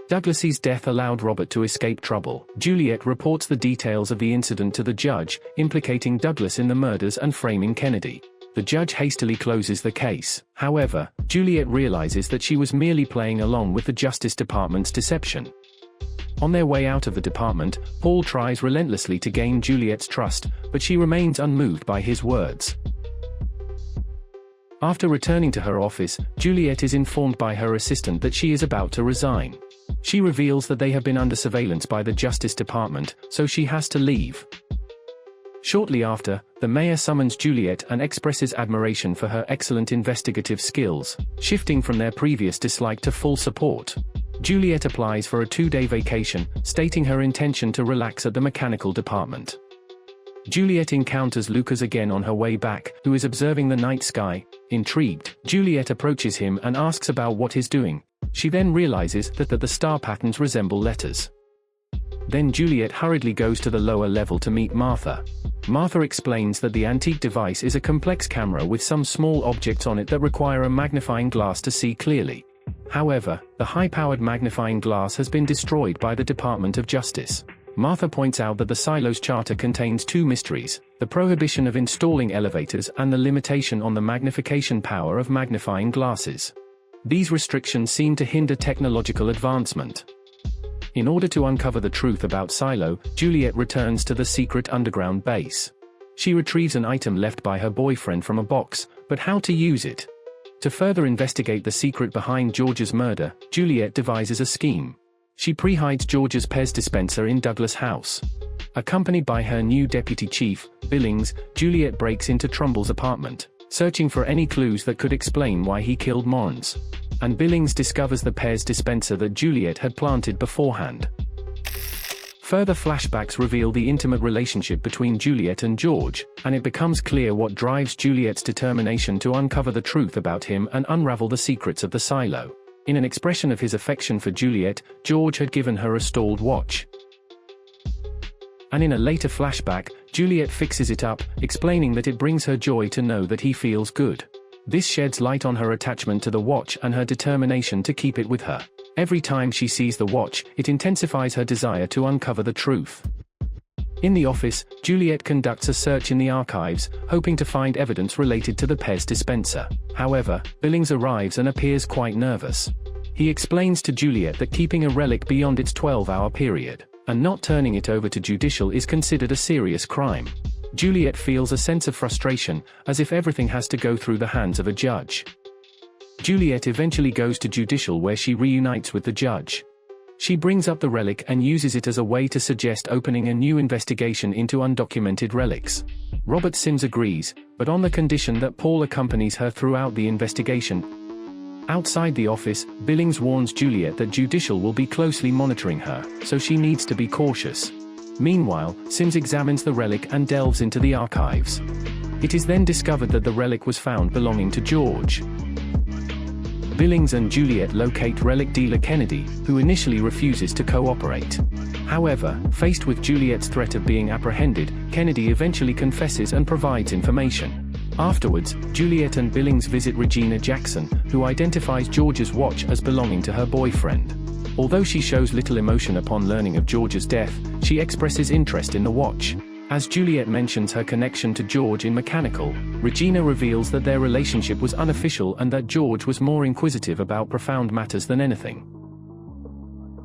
Douglas's death allowed Robert to escape trouble. Juliet reports the details of the incident to the judge, implicating Douglas in the murders and framing Kennedy. The judge hastily closes the case. However, Juliet realizes that she was merely playing along with the Justice Department's deception. On their way out of the department, Paul tries relentlessly to gain Juliet's trust, but she remains unmoved by his words. After returning to her office, Juliet is informed by her assistant that she is about to resign. She reveals that they have been under surveillance by the Justice Department, so she has to leave. Shortly after, the mayor summons Juliet and expresses admiration for her excellent investigative skills, shifting from their previous dislike to full support. Juliet applies for a 2-day vacation, stating her intention to relax at the mechanical department. Juliet encounters Lucas again on her way back, who is observing the night sky. Intrigued, Juliet approaches him and asks about what he's doing. She then realizes that the star patterns resemble letters. Then Juliet hurriedly goes to the lower level to meet Martha. Martha explains that the antique device is a complex camera with some small objects on it that require a magnifying glass to see clearly. However, the high-powered magnifying glass has been destroyed by the Department of Justice. Martha points out that the Silos Charter contains 2 mysteries: the prohibition of installing elevators and the limitation on the magnification power of magnifying glasses. These restrictions seem to hinder technological advancement. In order to uncover the truth about Silo, Juliet returns to the secret underground base. She retrieves an item left by her boyfriend from a box, but how to use it? To further investigate the secret behind George's murder, Juliet devises a scheme. She pre-hides George's Pez dispenser in Douglas' house. Accompanied by her new deputy chief, Billings, Juliet breaks into Trumbull's apartment, searching for any clues that could explain why he killed Morans. And Billings discovers the Pez dispenser that Juliet had planted beforehand. Further flashbacks reveal the intimate relationship between Juliet and George, and it becomes clear what drives Juliet's determination to uncover the truth about him and unravel the secrets of the silo. In an expression of his affection for Juliet, George had given her a stalled watch. And in a later flashback, Juliet fixes it up, explaining that it brings her joy to know that he feels good. This sheds light on her attachment to the watch and her determination to keep it with her. Every time she sees the watch, it intensifies her desire to uncover the truth. In the office, Juliet conducts a search in the archives, hoping to find evidence related to the Pez dispenser. However, Billings arrives and appears quite nervous. He explains to Juliet that keeping a relic beyond its 12-hour period, and not turning it over to Judicial is considered a serious crime. Juliet feels a sense of frustration, as if everything has to go through the hands of a judge. Juliet eventually goes to Judicial where she reunites with the judge. She brings up the relic and uses it as a way to suggest opening a new investigation into undocumented relics. Robert Sims agrees, but on the condition that Paul accompanies her throughout the investigation. Outside the office, Billings warns Juliet that Judicial will be closely monitoring her, so she needs to be cautious. Meanwhile, Sims examines the relic and delves into the archives. It is then discovered that the relic was found belonging to George. Billings and Juliet locate relic dealer Kennedy, who initially refuses to cooperate. However, faced with Juliet's threat of being apprehended, Kennedy eventually confesses and provides information. Afterwards, Juliet and Billings visit Regina Jackson, who identifies George's watch as belonging to her boyfriend. Although she shows little emotion upon learning of George's death, she expresses interest in the watch. As Juliet mentions her connection to George in Mechanical, Regina reveals that their relationship was unofficial and that George was more inquisitive about profound matters than anything.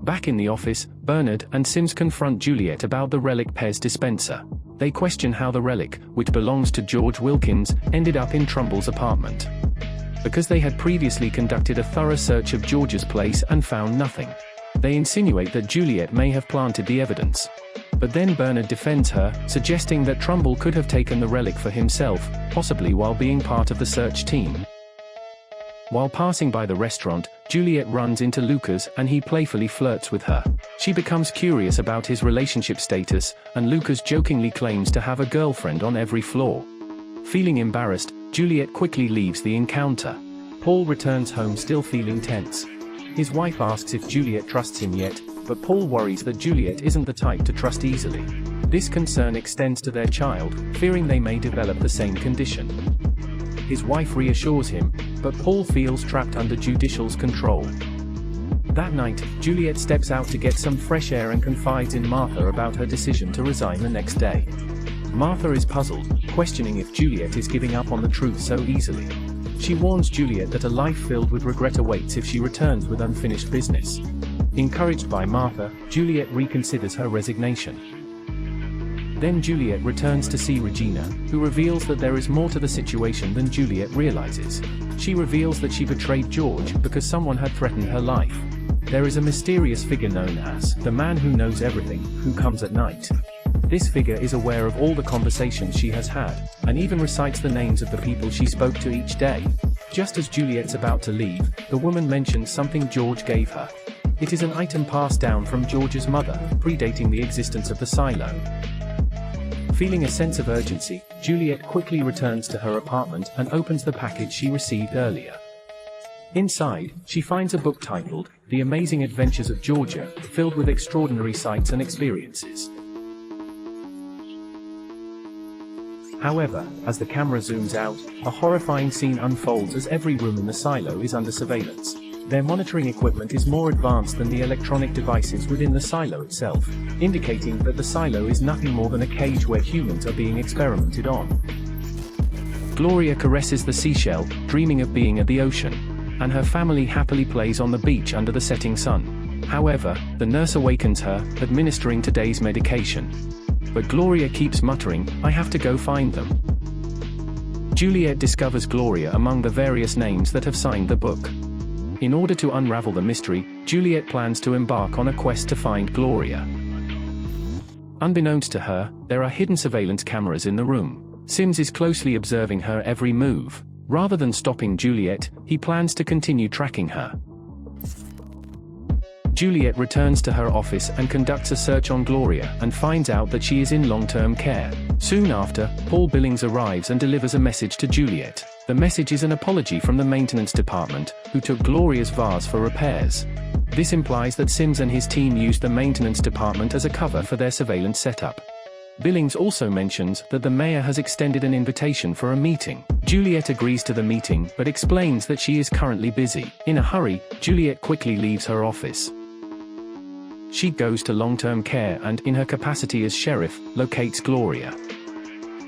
Back in the office, Bernard and Sims confront Juliet about the relic Pez dispenser. They question how the relic, which belongs to George Wilkins, ended up in Trumbull's apartment. Because they had previously conducted a thorough search of George's place and found nothing. They insinuate that Juliet may have planted the evidence. But then Bernard defends her, suggesting that Trumbull could have taken the relic for himself, possibly while being part of the search team. While passing by the restaurant, Juliet runs into Lucas and he playfully flirts with her. She becomes curious about his relationship status, and Lucas jokingly claims to have a girlfriend on every floor. Feeling embarrassed, Juliet quickly leaves the encounter. Paul returns home still feeling tense. His wife asks if Juliet trusts him yet, but Paul worries that Juliet isn't the type to trust easily. This concern extends to their child, fearing they may develop the same condition. His wife reassures him, but Paul feels trapped under judicial's control. That night, Juliet steps out to get some fresh air and confides in Martha about her decision to resign the next day. Martha is puzzled, questioning if Juliet is giving up on the truth so easily. She warns Juliet that a life filled with regret awaits if she returns with unfinished business. Encouraged by Martha, Juliet reconsiders her resignation. Then Juliet returns to see Regina, who reveals that there is more to the situation than Juliet realizes. She reveals that she betrayed George because someone had threatened her life. There is a mysterious figure known as the man who knows everything, who comes at night. This figure is aware of all the conversations she has had, and even recites the names of the people she spoke to each day. Just as Juliet's about to leave, the woman mentions something George gave her. It is an item passed down from George's mother, predating the existence of the silo. Feeling a sense of urgency, Juliet quickly returns to her apartment and opens the package she received earlier. Inside, she finds a book titled, The Amazing Adventures of Georgia, filled with extraordinary sights and experiences. However, as the camera zooms out, a horrifying scene unfolds as every room in the silo is under surveillance. Their monitoring equipment is more advanced than the electronic devices within the silo itself, indicating that the silo is nothing more than a cage where humans are being experimented on. Gloria caresses the seashell, dreaming of being at the ocean, and her family happily plays on the beach under the setting sun. However, the nurse awakens her, administering today's medication. But Gloria keeps muttering, "I have to go find them." Juliet discovers Gloria among the various names that have signed the book. In order to unravel the mystery, Juliet plans to embark on a quest to find Gloria. Unbeknownst to her, there are hidden surveillance cameras in the room. Sims is closely observing her every move. Rather than stopping Juliet, he plans to continue tracking her. Juliet returns to her office and conducts a search on Gloria and finds out that she is in long-term care. Soon after, Paul Billings arrives and delivers a message to Juliet. The message is an apology from the maintenance department, who took Gloria's vase for repairs. This implies that Sims and his team used the maintenance department as a cover for their surveillance setup. Billings also mentions that the mayor has extended an invitation for a meeting. Juliet agrees to the meeting but explains that she is currently busy. In a hurry, Juliet quickly leaves her office. She goes to long-term care and, in her capacity as sheriff, locates Gloria.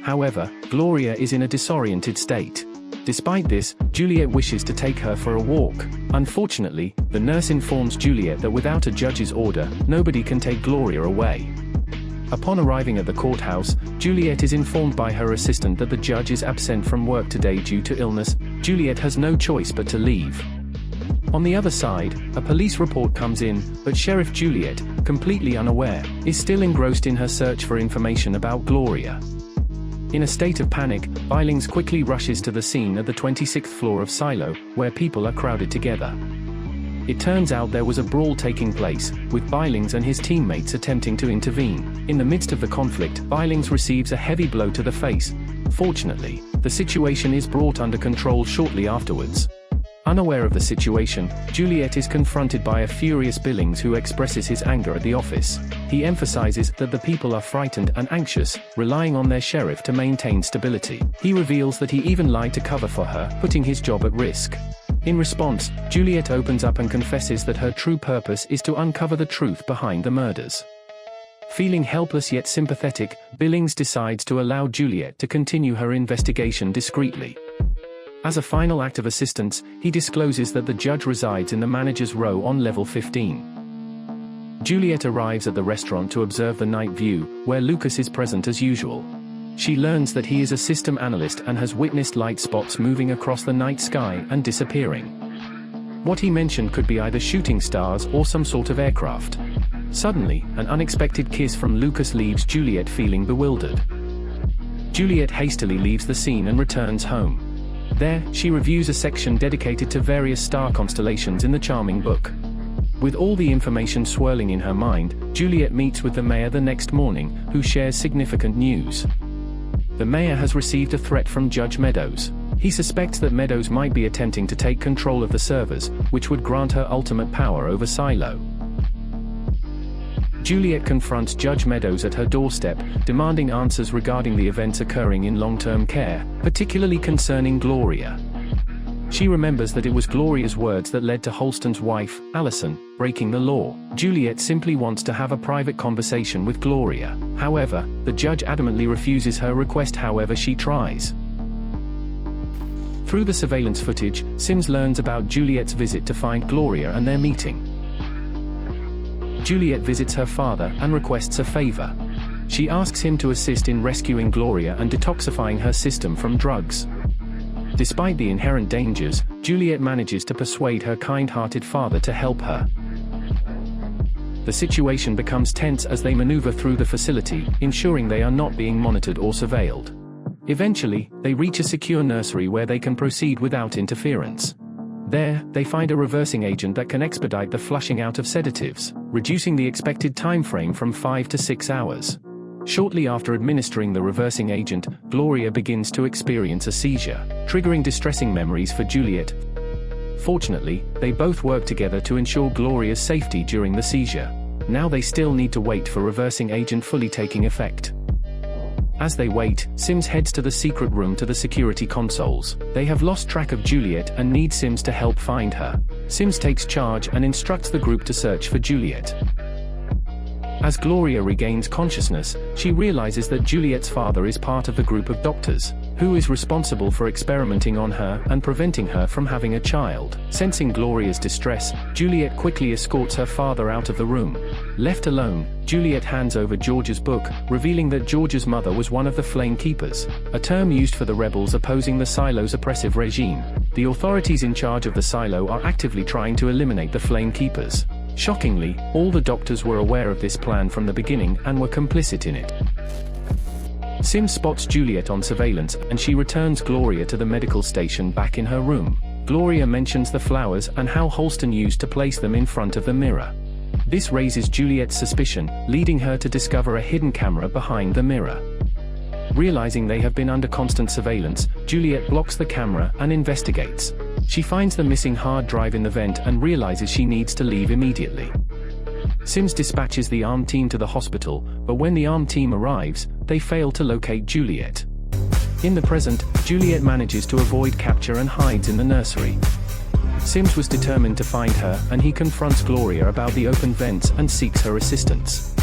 However, Gloria is in a disoriented state. Despite this, Juliet wishes to take her for a walk. Unfortunately, the nurse informs Juliet that without a judge's order, nobody can take Gloria away. Upon arriving at the courthouse, Juliet is informed by her assistant that the judge is absent from work today due to illness. Juliet has no choice but to leave. On the other side, a police report comes in, but Sheriff Juliet, completely unaware, is still engrossed in her search for information about Gloria. In a state of panic, Billings quickly rushes to the scene at the 26th floor of Silo, where people are crowded together. It turns out there was a brawl taking place, with Billings and his teammates attempting to intervene. In the midst of the conflict, Billings receives a heavy blow to the face. Fortunately, the situation is brought under control shortly afterwards. Unaware of the situation, Juliet is confronted by a furious Billings who expresses his anger at the office. He emphasizes that the people are frightened and anxious, relying on their sheriff to maintain stability. He reveals that he even lied to cover for her, putting his job at risk. In response, Juliet opens up and confesses that her true purpose is to uncover the truth behind the murders. Feeling helpless yet sympathetic, Billings decides to allow Juliet to continue her investigation discreetly. As a final act of assistance, he discloses that the judge resides in the manager's row on level 15. Juliet arrives at the restaurant to observe the night view, where Lucas is present as usual. She learns that he is a system analyst and has witnessed light spots moving across the night sky and disappearing. What he mentioned could be either shooting stars or some sort of aircraft. Suddenly, an unexpected kiss from Lucas leaves Juliet feeling bewildered. Juliet hastily leaves the scene and returns home. There, she reviews a section dedicated to various star constellations in the charming book. With all the information swirling in her mind, Juliet meets with the mayor the next morning, who shares significant news. The mayor has received a threat from Judge Meadows. He suspects that Meadows might be attempting to take control of the servers, which would grant her ultimate power over Silo. Juliet confronts Judge Meadows at her doorstep, demanding answers regarding the events occurring in long-term care, particularly concerning Gloria. She remembers that it was Gloria's words that led to Holston's wife, Allison, breaking the law. Juliet simply wants to have a private conversation with Gloria. However, the judge adamantly refuses her request however she tries. Through the surveillance footage, Sims learns about Juliet's visit to find Gloria and their meeting. Juliet visits her father and requests a favor. She asks him to assist in rescuing Gloria and detoxifying her system from drugs. Despite the inherent dangers, Juliet manages to persuade her kind-hearted father to help her. The situation becomes tense as they maneuver through the facility, ensuring they are not being monitored or surveilled. Eventually, they reach a secure nursery where they can proceed without interference. There, they find a reversing agent that can expedite the flushing out of sedatives, reducing the expected time frame from 5 to 6 hours. Shortly after administering the reversing agent, Gloria begins to experience a seizure, triggering distressing memories for Juliet. Fortunately, they both work together to ensure Gloria's safety during the seizure. Now they still need to wait for reversing agent fully taking effect. As they wait, Sims heads to the secret room to the security consoles. They have lost track of Juliet and need Sims to help find her. Sims takes charge and instructs the group to search for Juliet. As Gloria regains consciousness, she realizes that Juliet's father is part of the group of doctors, who is responsible for experimenting on her and preventing her from having a child. Sensing Gloria's distress, Juliet quickly escorts her father out of the room. Left alone, Juliet hands over George's book, revealing that George's mother was one of the Flame Keepers, a term used for the rebels opposing the Silo's oppressive regime. The authorities in charge of the Silo are actively trying to eliminate the Flame Keepers. Shockingly, all the doctors were aware of this plan from the beginning and were complicit in it. Sims spots Juliet on surveillance and she returns Gloria to the medical station back in her room. Gloria mentions the flowers and how Holston used to place them in front of the mirror. This raises Juliet's suspicion, leading her to discover a hidden camera behind the mirror. Realizing they have been under constant surveillance, Juliet blocks the camera and investigates. She finds the missing hard drive in the vent and realizes she needs to leave immediately. Sims dispatches the armed team to the hospital, but when the armed team arrives, they fail to locate Juliet. In the present, Juliet manages to avoid capture and hides in the nursery. Sims was determined to find her, and he confronts Gloria about the open vents and seeks her assistance.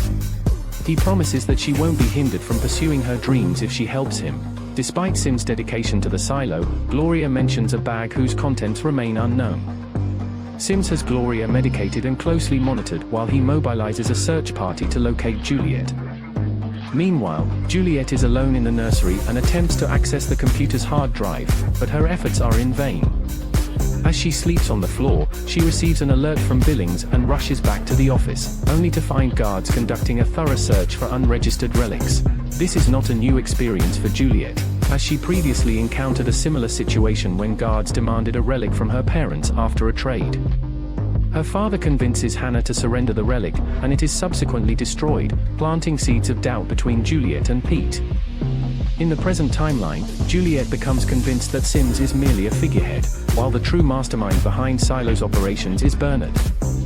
He promises that she won't be hindered from pursuing her dreams if she helps him. Despite Sims' dedication to the Silo, Gloria mentions a bag whose contents remain unknown. Sims has Gloria medicated and closely monitored while he mobilizes a search party to locate Juliet. Meanwhile, Juliet is alone in the nursery and attempts to access the computer's hard drive, but her efforts are in vain. As she sleeps on the floor, she receives an alert from Billings and rushes back to the office, only to find guards conducting a thorough search for unregistered relics. This is not a new experience for Juliet, as she previously encountered a similar situation when guards demanded a relic from her parents after a trade. Her father convinces Hannah to surrender the relic, and it is subsequently destroyed, planting seeds of doubt between Juliet and Pete. In the present timeline, Juliet becomes convinced that Sims is merely a figurehead, while the true mastermind behind Silo's operations is Bernard.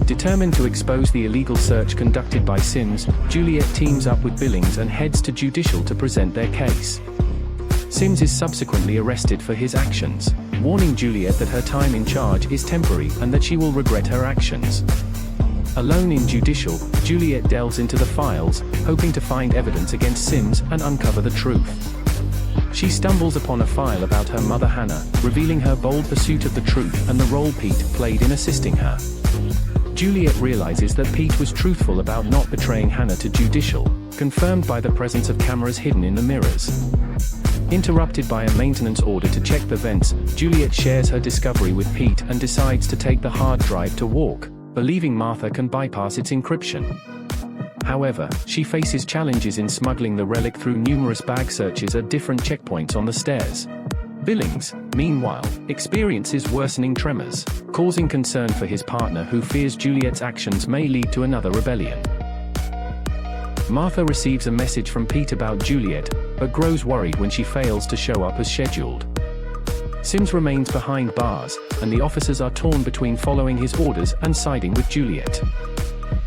Determined to expose the illegal search conducted by Sims, Juliet teams up with Billings and heads to Judicial to present their case. Sims is subsequently arrested for his actions, warning Juliet that her time in charge is temporary and that she will regret her actions. Alone in Judicial, Juliet delves into the files, hoping to find evidence against Sims and uncover the truth. She stumbles upon a file about her mother Hannah, revealing her bold pursuit of the truth and the role Pete played in assisting her. Juliet realizes that Pete was truthful about not betraying Hannah to Judicial, confirmed by the presence of cameras hidden in the mirrors. Interrupted by a maintenance order to check the vents, Juliet shares her discovery with Pete and decides to take the hard drive to Walk, believing Martha can bypass its encryption. However, she faces challenges in smuggling the relic through numerous bag searches at different checkpoints on the stairs. Billings, meanwhile, experiences worsening tremors, causing concern for his partner who fears Juliet's actions may lead to another rebellion. Martha receives a message from Pete about Juliet, but grows worried when she fails to show up as scheduled. Sims remains behind bars, and the officers are torn between following his orders and siding with Juliet.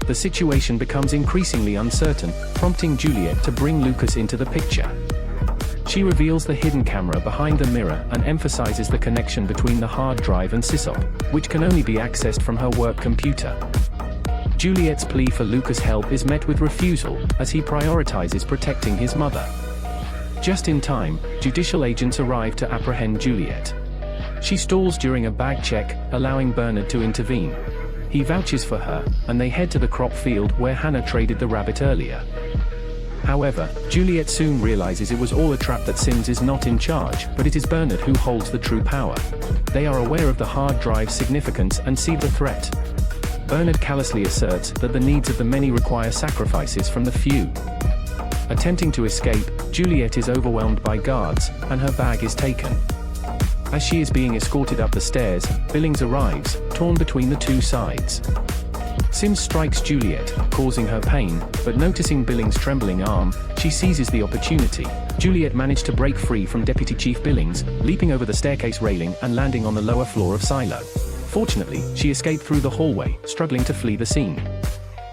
The situation becomes increasingly uncertain, prompting Juliet to bring Lucas into the picture. She reveals the hidden camera behind the mirror and emphasizes the connection between the hard drive and sysop, which can only be accessed from her work computer. Juliet's plea for Lucas' help is met with refusal, as he prioritizes protecting his mother. Just in time, judicial agents arrive to apprehend Juliet. She stalls during a bag check, allowing Bernard to intervene. He vouches for her, and they head to the crop field where Hannah traded the rabbit earlier. However, Juliet soon realizes it was all a trap, that Sims is not in charge, but it is Bernard who holds the true power. They are aware of the hard drive's significance and see the threat. Bernard callously asserts that the needs of the many require sacrifices from the few. Attempting to escape, Juliet is overwhelmed by guards, and her bag is taken. As she is being escorted up the stairs, Billings arrives, torn between the two sides. Sims strikes Juliet, causing her pain, but noticing Billings' trembling arm, she seizes the opportunity. Juliet managed to break free from Deputy Chief Billings, leaping over the staircase railing and landing on the lower floor of Silo. Fortunately, she escaped through the hallway, struggling to flee the scene.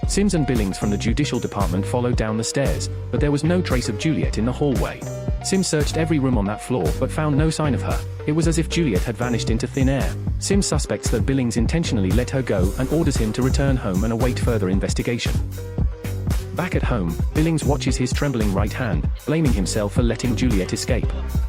Sims and Billings from the Judicial Department followed down the stairs, but there was no trace of Juliet in the hallway. Sims searched every room on that floor but found no sign of her. It was as if Juliet had vanished into thin air. Sims suspects that Billings intentionally let her go and orders him to return home and await further investigation. Back at home, Billings watches his trembling right hand, blaming himself for letting Juliet escape.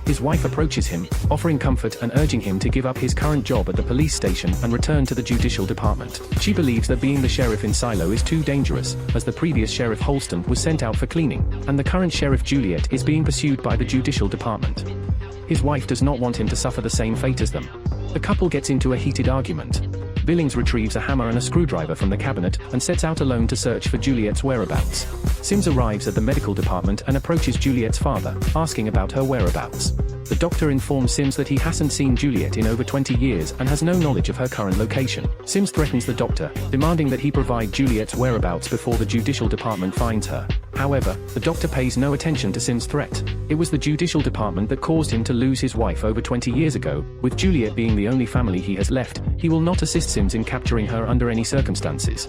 His wife approaches him, offering comfort and urging him to give up his current job at the police station and return to the Judicial Department. She believes that being the sheriff in Silo is too dangerous, as the previous Sheriff Holston was sent out for cleaning, and the current Sheriff Juliet is being pursued by the Judicial Department. His wife does not want him to suffer the same fate as them. The couple gets into a heated argument. Billings retrieves a hammer and a screwdriver from the cabinet and sets out alone to search for Juliet's whereabouts. Sims arrives at the medical department and approaches Juliet's father, asking about her whereabouts. The doctor informs Sims that he hasn't seen Juliet in over 20 years and has no knowledge of her current location. Sims threatens the doctor, demanding that he provide Juliet's whereabouts before the Judicial Department finds her. However, the doctor pays no attention to Sims' threat. It was the Judicial Department that caused him to lose his wife over 20 years ago. With Juliet being the only family he has left, he will not assist Sims in capturing her under any circumstances.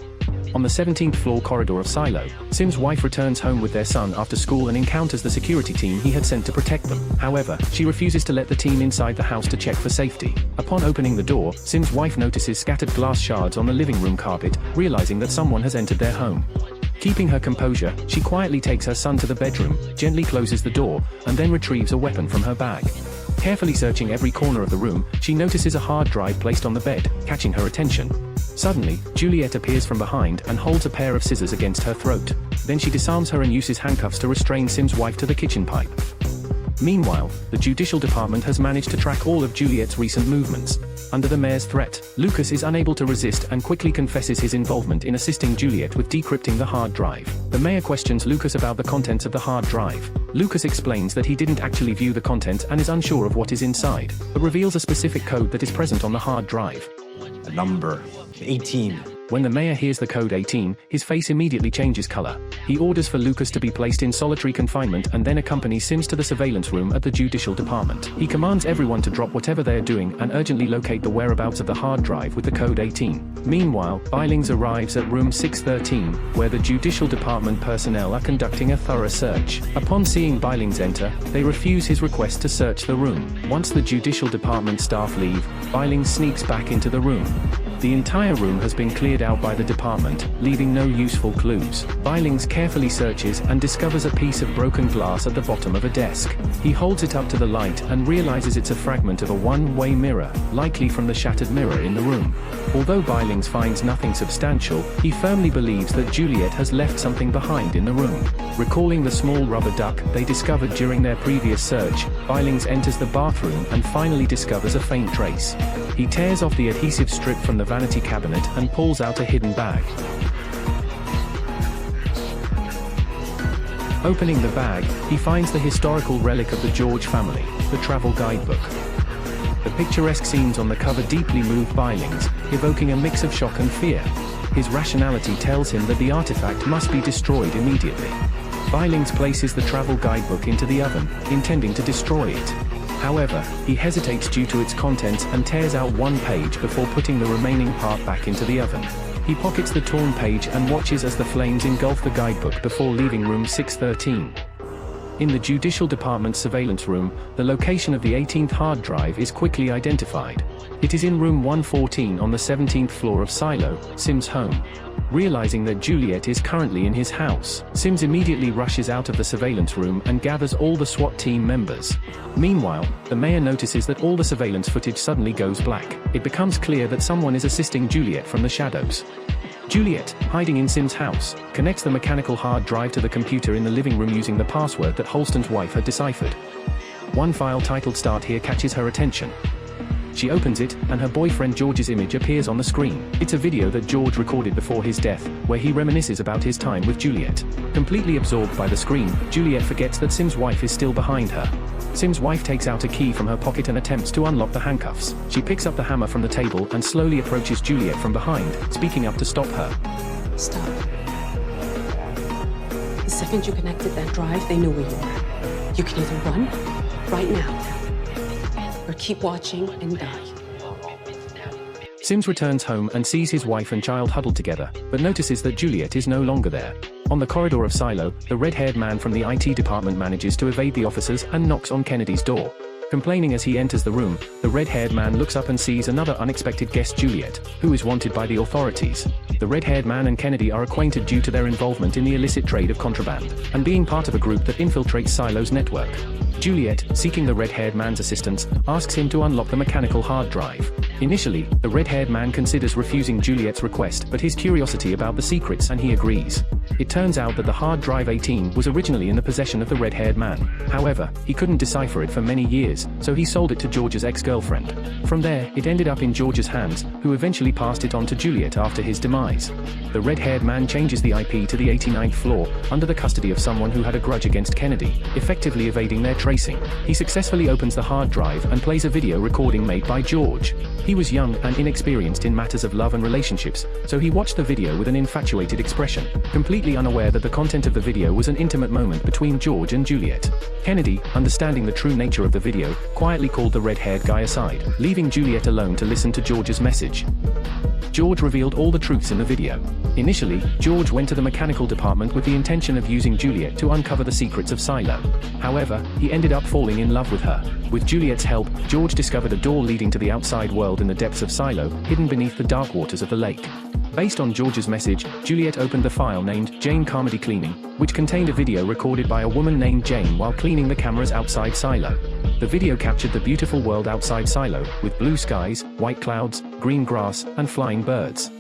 On the 17th floor corridor of Silo, Sims' wife returns home with their son after school and encounters the security team he had sent to protect them. However, she refuses to let the team inside the house to check for safety. Upon opening the door, Sims' wife notices scattered glass shards on the living room carpet, realizing that someone has entered their home. Keeping her composure, she quietly takes her son to the bedroom, gently closes the door, and then retrieves a weapon from her bag. Carefully searching every corner of the room, she notices a hard drive placed on the bed, catching her attention. Suddenly, Juliet appears from behind and holds a pair of scissors against her throat. Then she disarms her and uses handcuffs to restrain Sims' wife to the kitchen pipe. Meanwhile, the Judicial Department has managed to track all of Juliet's recent movements. Under the mayor's threat, Lucas is unable to resist and quickly confesses his involvement in assisting Juliet with decrypting the hard drive. The mayor questions Lucas about the contents of the hard drive. Lucas explains that he didn't actually view the content and is unsure of what is inside, but reveals a specific code that is present on the hard drive. Number 18. When the mayor hears the code 18, his face immediately changes color. He orders for Lucas to be placed in solitary confinement and then accompanies Sims to the surveillance room at the Judicial Department. He commands everyone to drop whatever they are doing and urgently locate the whereabouts of the hard drive with the code 18. Meanwhile, Billings arrives at room 613, where the Judicial Department personnel are conducting a thorough search. Upon seeing Billings enter, they refuse his request to search the room. Once the Judicial Department staff leave, Billings sneaks back into the room. The entire room has been cleared out by the department, leaving no useful clues. Billings carefully searches and discovers a piece of broken glass at the bottom of a desk. He holds it up to the light and realizes it's a fragment of a one-way mirror, likely from the shattered mirror in the room. Although Billings finds nothing substantial, he firmly believes that Juliet has left something behind in the room. Recalling the small rubber duck they discovered during their previous search, Billings enters the bathroom and finally discovers a faint trace. He tears off the adhesive strip from the vanity cabinet and pulls out a hidden bag. Opening the bag, he finds the historical relic of the George family, the travel guidebook. The picturesque scenes on the cover deeply move Billings, evoking a mix of shock and fear. His rationality tells him that the artifact must be destroyed immediately. Billings places the travel guidebook into the oven, intending to destroy it. However, he hesitates due to its contents and tears out one page before putting the remaining part back into the oven. He pockets the torn page and watches as the flames engulf the guidebook before leaving room 613. In the Judicial Department's surveillance room, the location of the 18th hard drive is quickly identified. It is in room 114 on the 17th floor of Silo, Sim's home. Realizing that Juliet is currently in his house, Sims immediately rushes out of the surveillance room and gathers all the SWAT team members. Meanwhile, the mayor notices that all the surveillance footage suddenly goes black. It becomes clear that someone is assisting Juliet from the shadows. Juliet, hiding in Sim's house, connects the mechanical hard drive to the computer in the living room using the password that Holston's wife had deciphered. One file titled Start Here catches her attention. She opens it, and her boyfriend George's image appears on the screen. It's a video that George recorded before his death, where he reminisces about his time with Juliet. Completely absorbed by the screen, Juliet forgets that Sim's wife is still behind her. Sim's wife takes out a key from her pocket and attempts to unlock the handcuffs. She picks up the hammer from the table and slowly approaches Juliet from behind, speaking up to stop her. Stop. The second you connected that drive, they know where you are. You can either run, right now, or keep watching and die. Sims returns home and sees his wife and child huddled together, but notices that Juliet is no longer there. On the corridor of Silo, the red-haired man from the IT department manages to evade the officers and knocks on Kennedy's door. Complaining as he enters the room, the red-haired man looks up and sees another unexpected guest, Juliet, who is wanted by the authorities. The red-haired man and Kennedy are acquainted due to their involvement in the illicit trade of contraband, and being part of a group that infiltrates Silo's network. Juliet, seeking the red-haired man's assistance, asks him to unlock the mechanical hard drive. Initially, the red-haired man considers refusing Juliet's request, but his curiosity about the secrets and he agrees. It turns out that the hard drive 18 was originally in the possession of the red-haired man. However, he couldn't decipher it for many years, so he sold it to George's ex-girlfriend. From there, it ended up in George's hands, who eventually passed it on to Juliet after his demise. The red-haired man changes the IP to the 89th floor, under the custody of someone who had a grudge against Kennedy, effectively evading their tracing. He successfully opens the hard drive and plays a video recording made by George. He was young and inexperienced in matters of love and relationships, so he watched the video with an infatuated expression, completely unaware that the content of the video was an intimate moment between George and Juliet. Kennedy, understanding the true nature of the video, quietly called the red-haired guy aside, leaving Juliet alone to listen to George's message. George revealed all the truths in the video. Initially, George went to the mechanical department with the intention of using Juliet to uncover the secrets of Silo. However, he ended up falling in love with her. With Juliet's help, George discovered a door leading to the outside world in the depths of Silo, hidden beneath the dark waters of the lake. Based on George's message, Juliet opened the file named Jane Carmody Cleaning, which contained a video recorded by a woman named Jane while cleaning the cameras outside Silo. The video captured the beautiful world outside Silo, with blue skies, white clouds, green grass, and flying birds.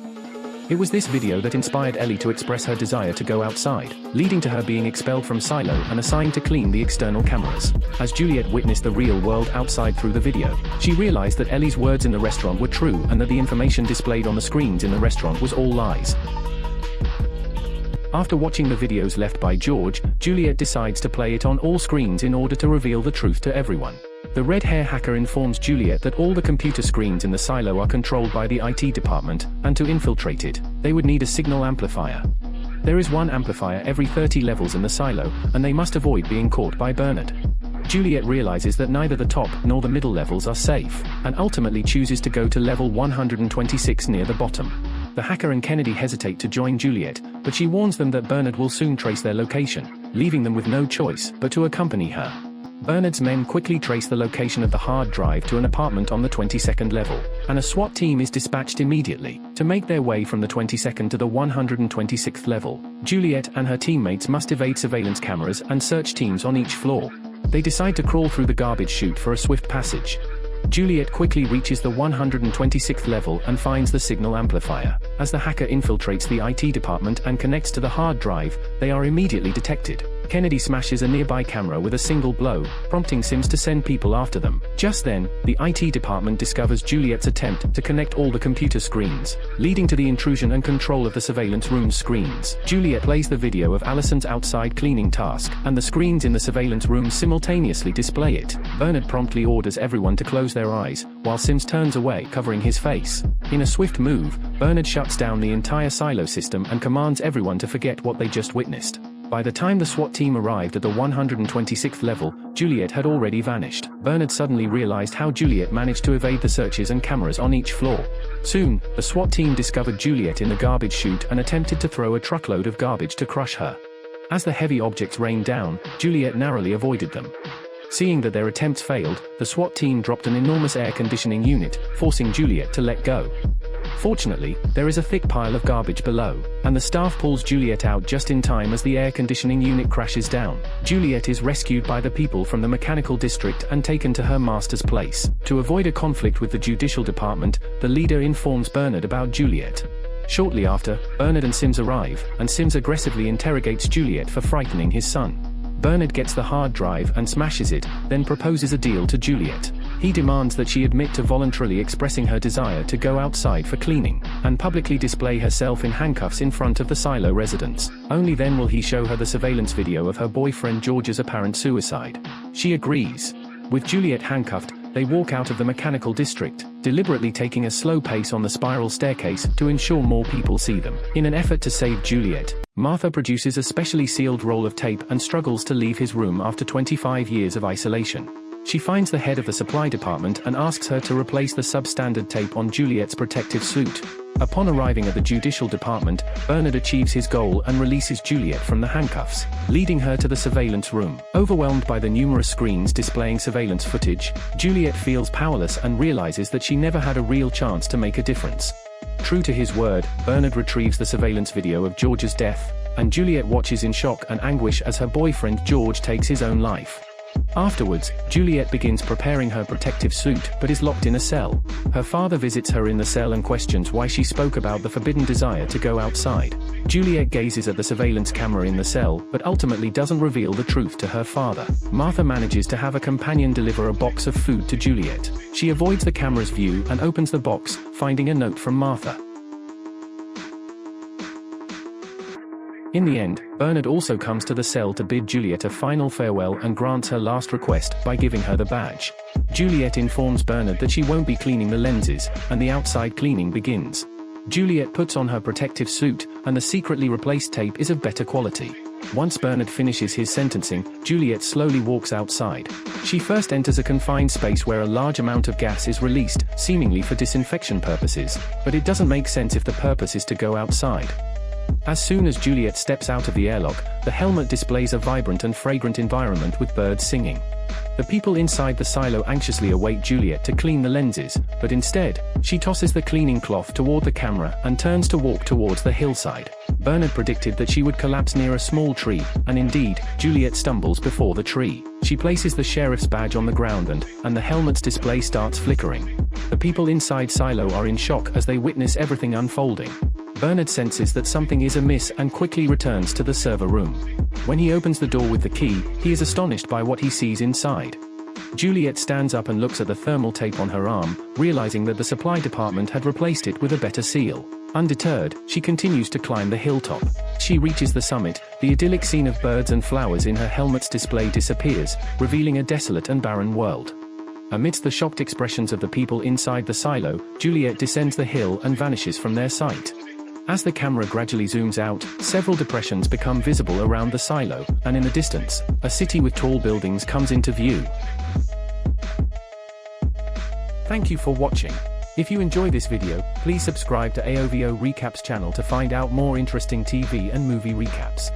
It was this video that inspired Ellie to express her desire to go outside, leading to her being expelled from Silo and assigned to clean the external cameras. As Juliet witnessed the real world outside through the video, she realized that Ellie's words in the restaurant were true and that the information displayed on the screens in the restaurant was all lies. After watching the videos left by George, Juliet decides to play it on all screens in order to reveal the truth to everyone. The red hair hacker informs Juliet that all the computer screens in the Silo are controlled by the IT department, and to infiltrate it, they would need a signal amplifier. There is one amplifier every 30 levels in the Silo, and they must avoid being caught by Bernard. Juliet realizes that neither the top nor the middle levels are safe, and ultimately chooses to go to level 126 near the bottom. The hacker and Kennedy hesitate to join Juliet, but she warns them that Bernard will soon trace their location, leaving them with no choice but to accompany her. Bernard's men quickly trace the location of the hard drive to an apartment on the 22nd level, and a SWAT team is dispatched immediately to make their way from the 22nd to the 126th level. Juliet and her teammates must evade surveillance cameras and search teams on each floor. They decide to crawl through the garbage chute for a swift passage. Juliet quickly reaches the 126th level and finds the signal amplifier. As the hacker infiltrates the IT department and connects to the hard drive, they are immediately detected. Kennedy smashes a nearby camera with a single blow, prompting Sims to send people after them. Just then, the IT department discovers Juliet's attempt to connect all the computer screens, leading to the intrusion and control of the surveillance room's screens. Juliet plays the video of Allison's outside cleaning task, and the screens in the surveillance room simultaneously display it. Bernard promptly orders everyone to close their eyes, while Sims turns away, covering his face. In a swift move, Bernard shuts down the entire Silo system and commands everyone to forget what they just witnessed. By the time the SWAT team arrived at the 126th level, Juliet had already vanished. Bernard suddenly realized how Juliet managed to evade the searches and cameras on each floor. Soon, the SWAT team discovered Juliet in the garbage chute and attempted to throw a truckload of garbage to crush her. As the heavy objects rained down, Juliet narrowly avoided them. Seeing that their attempts failed, the SWAT team dropped an enormous air conditioning unit, forcing Juliet to let go. Fortunately, there is a thick pile of garbage below, and the staff pulls Juliet out just in time as the air conditioning unit crashes down. Juliet is rescued by the people from the mechanical district and taken to her master's place. To avoid a conflict with the judicial department, the leader informs Bernard about Juliet. Shortly after, Bernard and Sims arrive, and Sims aggressively interrogates Juliet for frightening his son. Bernard gets the hard drive and smashes it, then proposes a deal to Juliet. He demands that she admit to voluntarily expressing her desire to go outside for cleaning, and publicly display herself in handcuffs in front of the silo residence. Only then will he show her the surveillance video of her boyfriend George's apparent suicide. She agrees. With Juliet handcuffed, they walk out of the mechanical district, deliberately taking a slow pace on the spiral staircase to ensure more people see them. In an effort to save Juliet, Martha produces a specially sealed roll of tape and struggles to leave his room after 25 years of isolation. She finds the head of the supply department and asks her to replace the substandard tape on Juliet's protective suit. Upon arriving at the judicial department, Bernard achieves his goal and releases Juliet from the handcuffs, leading her to the surveillance room. Overwhelmed by the numerous screens displaying surveillance footage, Juliet feels powerless and realizes that she never had a real chance to make a difference. True to his word, Bernard retrieves the surveillance video of George's death, and Juliet watches in shock and anguish as her boyfriend George takes his own life. Afterwards, Juliet begins preparing her protective suit, but is locked in a cell. Her father visits her in the cell and questions why she spoke about the forbidden desire to go outside. Juliet gazes at the surveillance camera in the cell, but ultimately doesn't reveal the truth to her father. Martha manages to have a companion deliver a box of food to Juliet. She avoids the camera's view and opens the box, finding a note from Martha. In the end, Bernard also comes to the cell to bid Juliet a final farewell and grants her last request by giving her the badge. Juliet informs Bernard that she won't be cleaning the lenses, and the outside cleaning begins. Juliet puts on her protective suit, and the secretly replaced tape is of better quality. Once Bernard finishes his sentencing, Juliet slowly walks outside. She first enters a confined space where a large amount of gas is released, seemingly for disinfection purposes, but it doesn't make sense if the purpose is to go outside. As soon as Juliet steps out of the airlock, the helmet displays a vibrant and fragrant environment with birds singing. The people inside the silo anxiously await Juliet to clean the lenses, but instead, she tosses the cleaning cloth toward the camera and turns to walk towards the hillside. Bernard predicted that she would collapse near a small tree, and indeed, Juliet stumbles before the tree. She places the sheriff's badge on the ground and the helmet's display starts flickering. The people inside silo are in shock as they witness everything unfolding. Bernard senses that something is amiss and quickly returns to the server room. When he opens the door with the key, he is astonished by what he sees inside. Juliet stands up and looks at the thermal tape on her arm, realizing that the supply department had replaced it with a better seal. Undeterred, she continues to climb the hilltop. She reaches the summit, the idyllic scene of birds and flowers in her helmet's display disappears, revealing a desolate and barren world. Amidst the shocked expressions of the people inside the silo, Juliet descends the hill and vanishes from their sight. As the camera gradually zooms out, several depressions become visible around the silo, and in the distance, a city with tall buildings comes into view. Thank you for watching. If you enjoy this video, please subscribe to AOVO Recaps channel to find out more interesting TV and movie recaps.